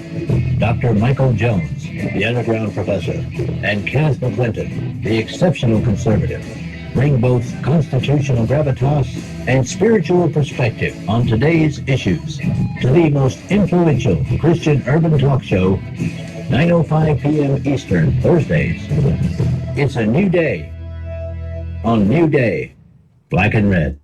K: Dr. Michael Jones, the underground professor, and Kenneth McClenton, the exceptional conservative, bring both constitutional gravitas and spiritual perspective on today's issues to the most influential Christian urban talk show, 9:05 p.m. Eastern, Thursdays. It's a new day on New Day, Black and Red.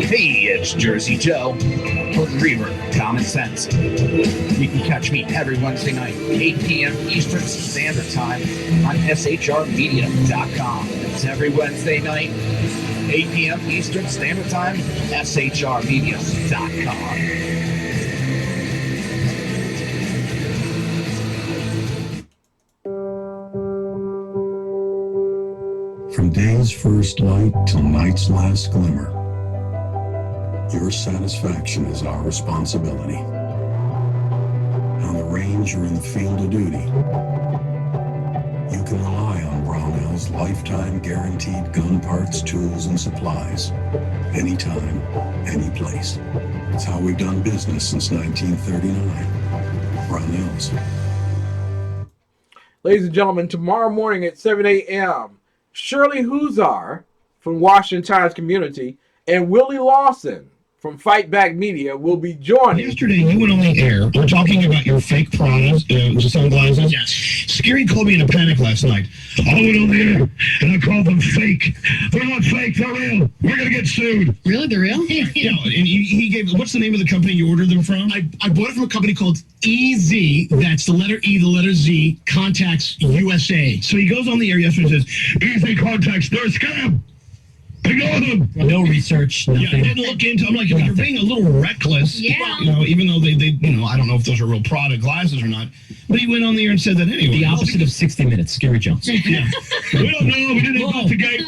R: Hey, it's Jersey Joe, Puerto River, Common Sense. You can catch me every Wednesday night, 8 p.m. Eastern Standard Time on SHRmedia.com. It's every Wednesday night, 8 p.m. Eastern Standard Time, SHRmedia.com.
L: From day's first light till night's last glimmer, your satisfaction is our responsibility. On the range or in the field of duty, you can rely on Brownell's lifetime guaranteed gun parts, tools, and supplies. Anytime, any place. It's how we've done business since 1939. Brownell's.
A: Ladies and gentlemen, tomorrow morning at 7 a.m., Shirley Huzar from Washington Times Community and Willie Lawson from Fight Back Media will be joining.
S: Yesterday, you went on the air. We're talking about your fake Pradas, sunglasses. Yes. Scary called me in a panic last night. I went on the air, and I called them fake. They're not fake. They're real. We're going to get sued.
T: Really? They're real?
S: Yeah, and he gave, what's the name of the company you ordered them from?
T: I bought it from a company called EZ. That's the letter E, the letter Z, Contacts USA.
S: So he goes on the air yesterday and says, EZ Contacts, they're a scam. Ignore them.
T: No research, nothing.
S: Yeah, I didn't look into. I'm like, you're being a little reckless.
T: Yeah.
S: Even though they, I don't know if those are real Prada glasses or not. But he went on the air and said that anyway.
T: The opposite of 60 Minutes, Scary Jones.
S: Yeah. We don't know. We didn't investigate.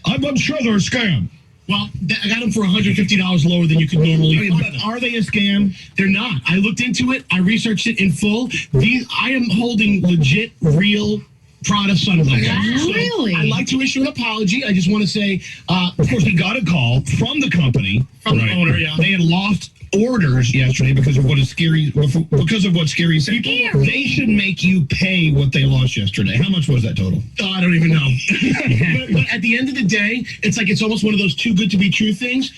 S: I'm sure they're a scam.
T: Well, I got them for $150 lower than you could normally.
S: But are they a scam?
T: They're not. I looked into it. I researched it in full. I am holding legit, real Prada sunglasses.
S: Wow.
T: So
S: Really?
T: I'd like to issue an apology. I just want to say,
S: Of course, we got a call from the company.
T: From the owner, yeah.
S: They had lost orders yesterday because of what Scary said. People, they should make you pay what they lost yesterday. How much was that total?
T: Oh, I don't even know. but at the end of the day, it's like it's almost one of those too good to be true things.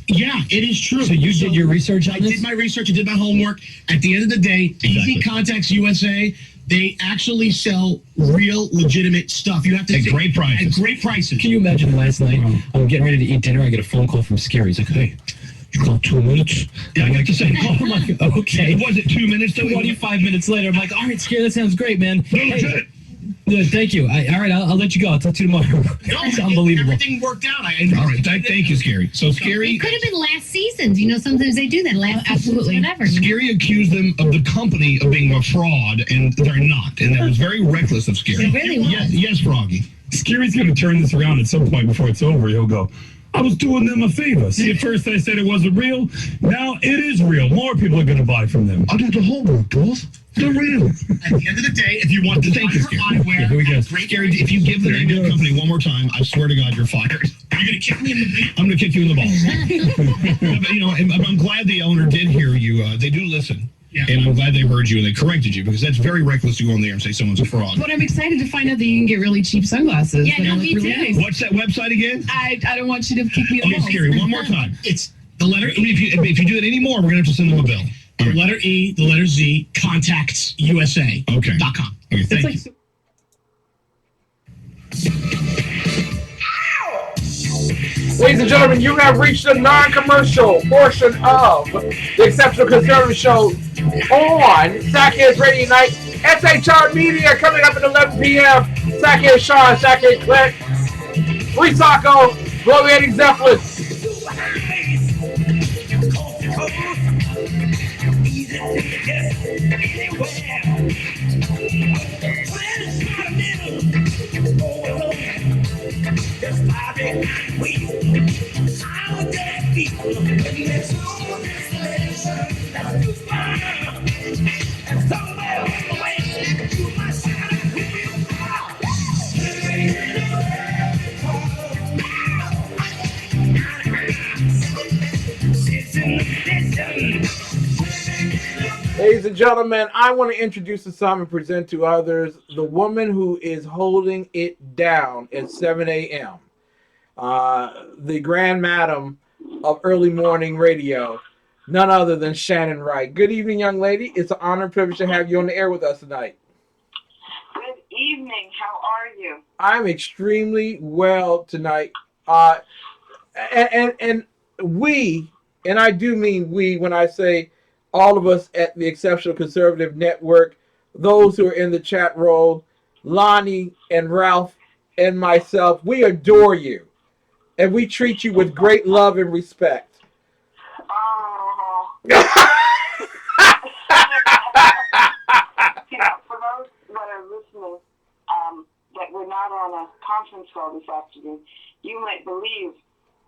T: Yeah, it is true.
S: So you did your research on this?
T: I did my research. I did my homework. At the end of the day, Easy Contacts USA, they actually sell real, legitimate stuff. You have to
S: At great prices.
T: At great prices.
S: Can you imagine last night, I'm getting ready to eat dinner, I get a phone call from Scary. He's like, hey, you called 2 minutes? Yeah, I got to say, I'm like, okay.
T: Was it 2 minutes?
S: 25 minutes later, I'm like, all right, Scary, that sounds great, man.
T: Legit.
S: Thank you. All right, I'll let you go. I'll talk to you tomorrow. It's unbelievable.
T: Everything worked out. All right, thank you, Scary. So Scary...
U: It could have been last season's. You know, sometimes they do that. Last absolutely. Whatever.
T: Scary accused them of the company of being a fraud, and they're not. And that was very reckless of Scary.
U: It really was.
T: Yes, Froggy.
S: Scary's going to turn this around at some point before it's over. He'll go, I was doing them a favor. See, at first I said it wasn't real. Now it is real. More people are going to buy from them.
T: I did the homework, boss. They're real. At the end of the day, if you want to thank you, eyewear,
S: here we go.
T: Scary, if you give the name of the company one more time, I swear to God, you're fired. Are you going to kick me in the... I'm going to kick you in the balls. But, you know, I'm glad the owner did hear you. They do listen. Yeah. And I'm glad they heard you and they corrected you, because that's very reckless to go on there and say someone's a fraud.
U: But I'm excited to find out that you can get really cheap sunglasses. Yeah, no, me too. Nice.
T: What's that website again?
U: I don't want you to kick me in the balls.
T: Scary, one more time. It's the letter E. If you do it anymore, we're going to have to send them a bill. The letter E, the letter Z, contactsusa.com. Okay. Okay, thank you.
A: Ladies and gentlemen, you have reached the non-commercial portion of the Exceptional Conservative Show on Sackheads Radio Night. SHR Media coming up at 11 p.m. Sackhead Sean, Sackhead Clint, Free Taco, Bloviating Zeppelin. Ladies and gentlemen, I want to introduce to some and present to others the woman who is holding it down at 7 a.m. The Grand Madam of early morning radio, none other than Shannon Wright. Good evening, young lady. It's an honor and privilege to have you on the air with us tonight.
V: Good evening. How are you?
A: I'm extremely well tonight. And we, and I do mean we when I say all of us at the Exceptional Conservative Network, those who are in the chat room, Lonnie and Ralph and myself, we adore you. And we treat you with great love and respect.
V: You know, for those that are listening, that we're not on a conference call this afternoon, you might believe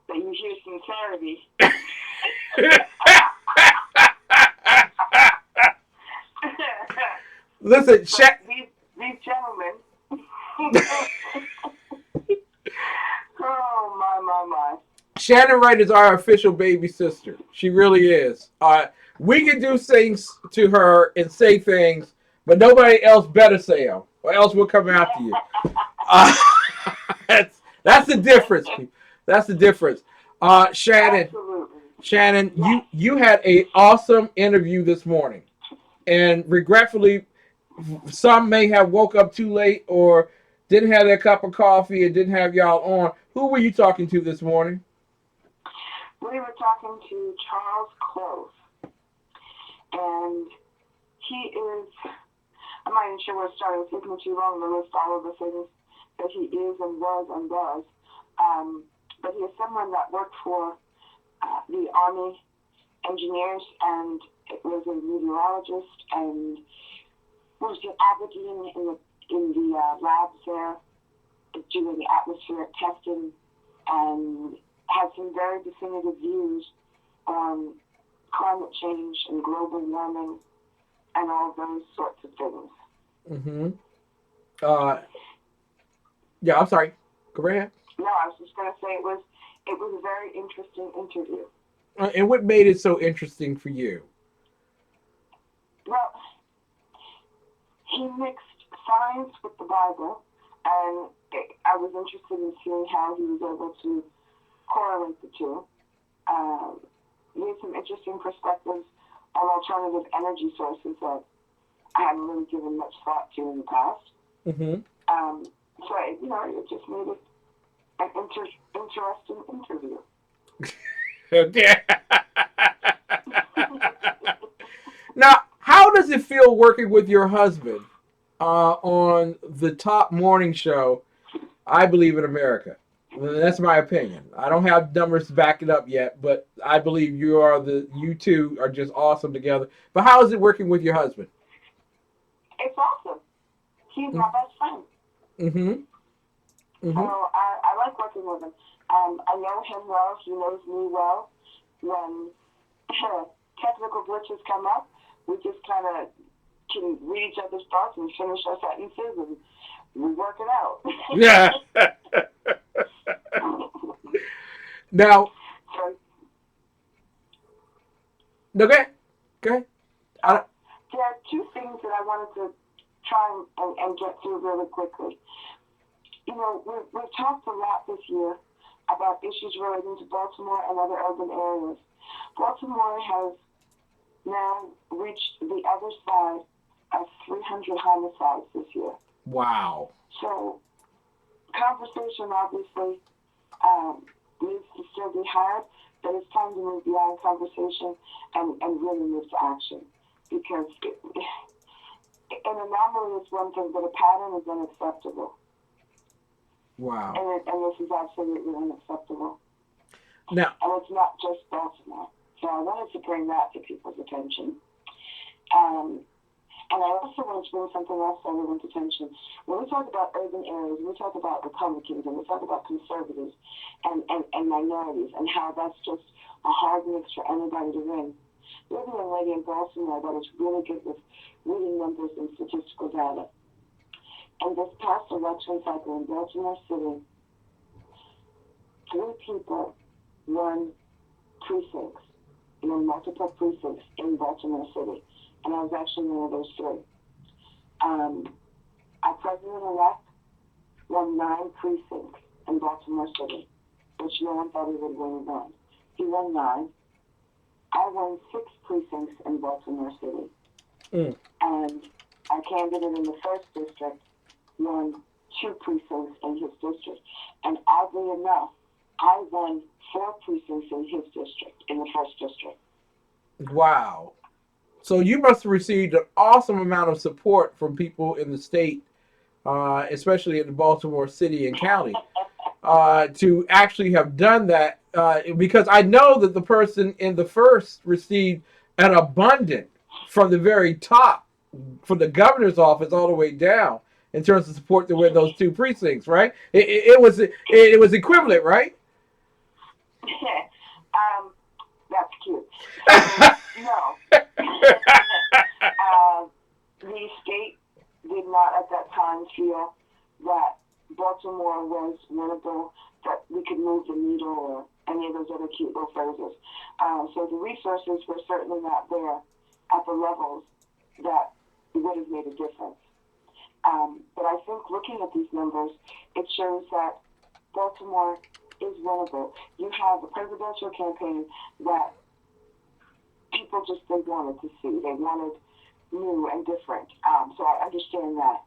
V: that you hear sincerity.
A: Listen,
V: these gentlemen. Oh, my.
A: Shannon Wright is our official baby sister. She really is. We can do things to her and say things, but nobody else better say them, or else we'll come after you. That's the difference. That's the difference. Shannon, you had an awesome interview this morning, and regretfully, some may have woke up too late or didn't have their cup of coffee and didn't have y'all on. Who were you talking to this morning?
V: We were talking to Charles Close, and he is, I'm not even sure where to start. It's taking too long to list all of the things that he is and was and does. But he is someone that worked for the Army engineers, and it was a meteorologist, and was advocating in the labs there, doing the atmospheric testing, and had some very definitive views on climate change and global warming and all those sorts of things.
A: Yeah, I'm sorry. Go right ahead.
V: No, I was just going to say it was a very interesting interview.
A: And what made it so interesting for you?
V: Well, he mixed science with the Bible, and I was interested in seeing how he was able to correlate the two. gave some interesting perspectives on alternative energy sources that I hadn't really given much thought to in the past.
A: Mm-hmm.
V: So, it just made it an interesting interview.
A: Okay. Now, how does it feel working with your husband on the top morning show, I Believe in America? That's my opinion. I don't have numbers to back it up yet, but I believe you two are just awesome together. But how is it working with your husband?
V: It's awesome. He's my best friend.
A: Mm-hmm.
V: So I like working with him. I know him well. He knows me well. When technical glitches come up, we just kind of can read each other's thoughts and finish our sentences, and we work it out.
A: Yeah. Now, okay.
V: There are two things that I wanted to try and get through really quickly. We've talked a lot this year about issues relating to Baltimore and other urban areas. Baltimore has now reached the other side of 300 homicides this year.
A: Wow.
V: So, conversation obviously needs to still be had, but it's time to move beyond conversation and really move to action. Because an anomaly is one thing, but a pattern is unacceptable.
A: Wow.
V: And this is absolutely unacceptable.
A: Now,
V: and it's not just Baltimore. So I wanted to bring that to people's attention. And I also wanted to bring something else to everyone's attention. When we talk about urban areas, we talk about Republicans, and we talk about conservatives and minorities, and how that's just a hard mix for anybody to win. There's a young lady in Baltimore that is really good with reading numbers and statistical data. And this past election cycle in Baltimore City, 3 people won precincts, multiple precincts in Baltimore City. And I was actually one of those 3. Our president-elect won 9 precincts in Baltimore City, which no one thought he would win 1. He won 9. I won 6 precincts in Baltimore City. And our candidate in the 1st district won 2 precincts in his district. And oddly enough, I won 4 precincts in his district, in the 1st district.
A: Wow. So you must have received an awesome amount of support from people in the state, especially in Baltimore City and County, to actually have done that. Because I know that the person in the 1st received an abundant from the very top, from the governor's office all the way down, in terms of support to win those 2 precincts, right? It was equivalent, right?
V: That's cute. No. The state did not at that time feel that Baltimore was winnable, that we could move the needle, or any of those other cute little phrases. So the resources were certainly not there at the levels that would have made a difference. But I think looking at these numbers, it shows that Baltimore is winnable. You have a presidential campaign that people just they wanted to see. They wanted new and different. So I understand that.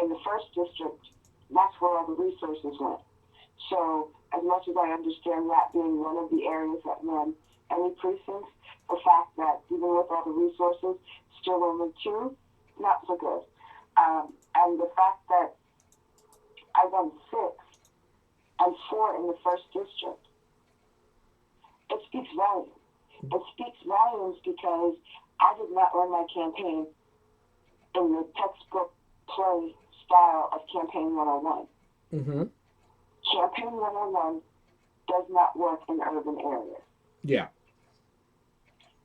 V: In the 1st district, that's where all the resources went. So as much as I understand that being one of the areas that won any precincts, the fact that even with all the resources, still only 2, not so good. And the fact that I won 6 and 4 in the 1st district, it speaks volumes. It speaks volumes because I did not run my campaign in the textbook play style of Campaign 101.
A: Mm-hmm.
V: Campaign 101 does not work in urban areas.
A: Yeah.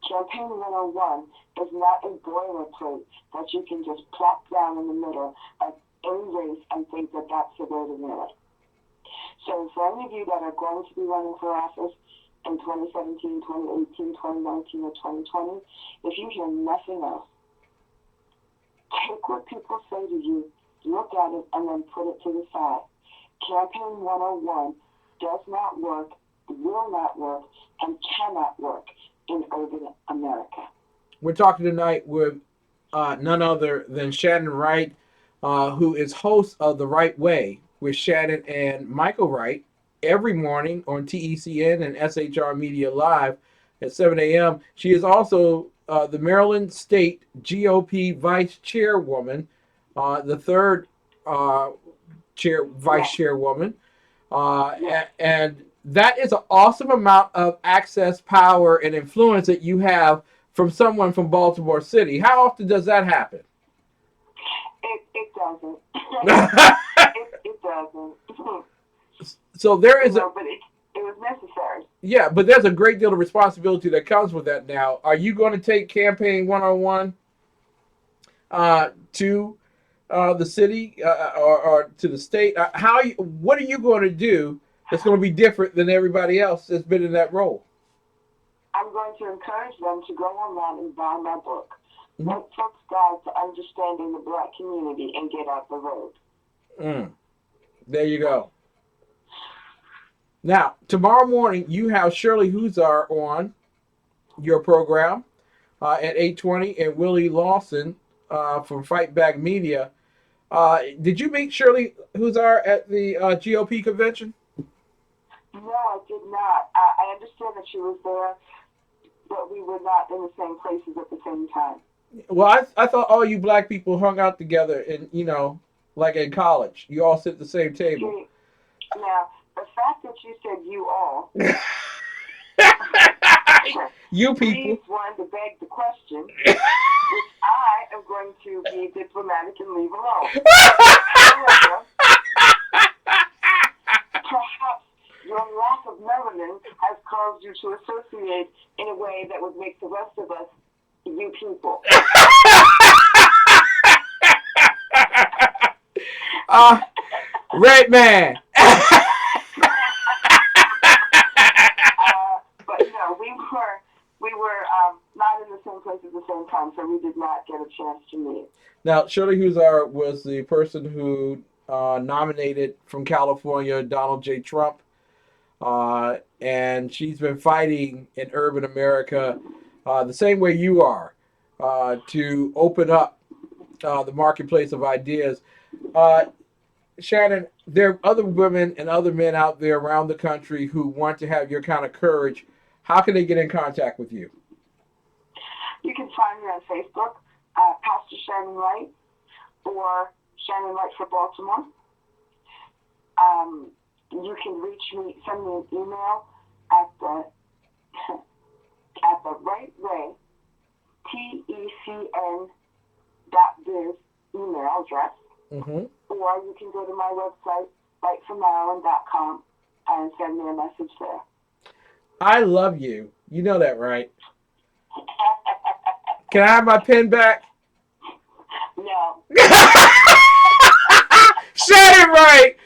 V: Campaign 101 is not a boilerplate that you can just plop down in the middle of any race and think that that's the way to win it. So for any of you that are going to be running for office in 2017, 2018, 2019, or 2020, if you hear nothing else, take what people say to you, look at it, and then put it to the side. Campaign 101 does not work will not work and cannot work in urban America.
A: We're talking tonight with none other than Shannon Wright, who is host of The Right Way with Shannon and Michael Wright every morning on TECN and SHR Media Live at 7 a.m. She is also the Maryland State GOP Vice-Chairwoman, the third Vice-Chairwoman. And that is an awesome amount of access, power, and influence that you have from someone from Baltimore City. How often does that happen?
V: It doesn't. it doesn't.
A: So there is
V: but it was necessary.
A: Yeah, but there's a great deal of responsibility that comes with that now. Are you going to take Campaign 101 to the city or to the state? What are you going to do that's going to be different than everybody else that's been in that role?
V: I'm going to encourage them to go online and buy my book, White Folks Guide to Understanding the Black Community, and get out the road.
A: There you go. Now, tomorrow morning, you have Shirley Huzar on your program at 8:20, and Willie Lawson from Fight Back Media. Did you meet Shirley Huzar at the GOP convention?
V: No, I did not. I understand that she was there, but we were not in the same places at the same time.
A: Well, I thought all you black people hung out together, and like in college, you all sit at the same table.
V: Now, the fact that you said you all,
A: you people,
V: please wanted to beg the question, which I am going to be diplomatic and leave alone. However, perhaps your lack of melanin has caused you to associate in a way that would make the rest of us you people.
A: Red man.
V: But we were not in the same place at the same time, so we did not get a chance to meet.
A: Now, Shirley Huzar was the person who nominated from California Donald J. Trump, and she's been fighting in urban America the same way you are to open up the marketplace of ideas. Shannon, there are other women and other men out there around the country who want to have your kind of courage. How can they get in contact with you?
V: You can find me on Facebook, Pastor Shannon Wright, or Shannon Wright for Baltimore. You can reach me, send me an email at the Right Way, TECN.biz email address. Or you can go to my website, rightformaryland.com, and send me a message there.
A: I love you. You know that, right? Can I have my pen back?
V: No.
A: Shannon Wright.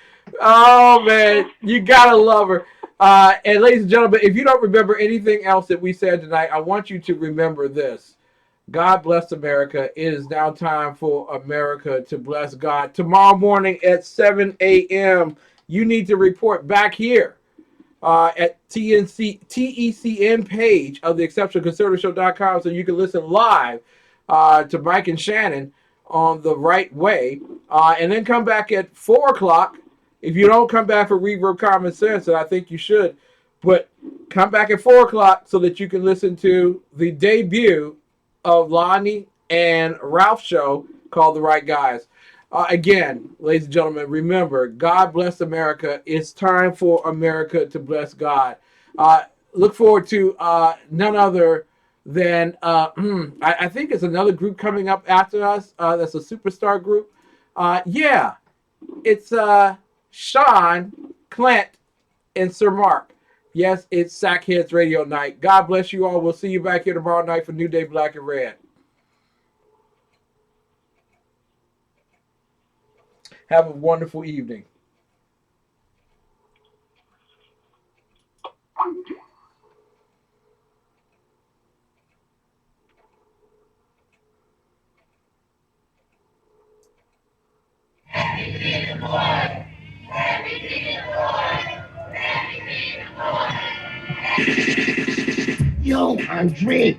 A: Oh, man. You got to love her. And ladies and gentlemen, if you don't remember anything else that we said tonight, I want you to remember this. God bless America. It is now time for America to bless God. Tomorrow morning at 7 a.m., you need to report back here at TECN page of the exceptionalconservativeshow.com so you can listen live to Mike and Shannon on The Right Way. And then come back at 4 o'clock. If you don't come back for Reverb Common Sense, and I think you should, but come back at 4 o'clock so that you can listen to the debut of Lonnie and Ralph's show called The Right Guys. Again, ladies and gentlemen, remember, God bless America. It's time for America to bless God. Look forward to none other than, I think it's another group coming up after us. That's a superstar group. Yeah, it's Sean, Clint, and Sir Mark. Yes, it's Sackheads Radio Night. God bless you all. We'll see you back here tomorrow night for New Day Black and Red. Have a wonderful evening.
G: Happy Freedom Boy! Happy Freedom Boy! Happy Freedom Boy! Andre,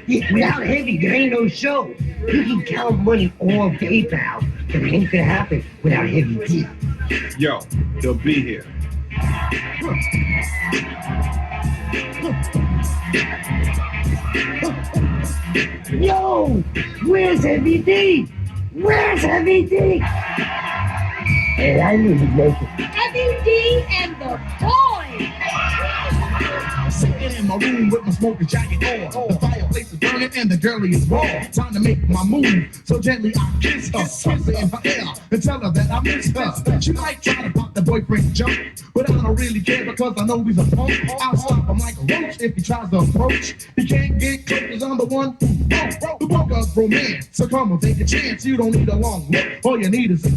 G: without Heavy, there ain't no show. You can count money all day, pal, but it ain't gonna happen without Heavy D.
O: Yo, he'll be here.
G: Yo, where's Heavy D? Where's Heavy D? Hey, I knew he'd make it.
H: Heavy D and the boys!
W: Sitting in my room with my smoking jacket on. The fireplace is burning and the girlie is raw. Time to make my move, so gently I kiss her, kiss her in her ear, and tell her that I miss her. She might try to pop the boyfriend jump, but I don't really care because I know he's a punk. I'll stop him like a roach if he tries to approach. He can't get close 'cause I'm the one who broke the book of romance. So come on, take a chance. You don't need a long look. All you need is a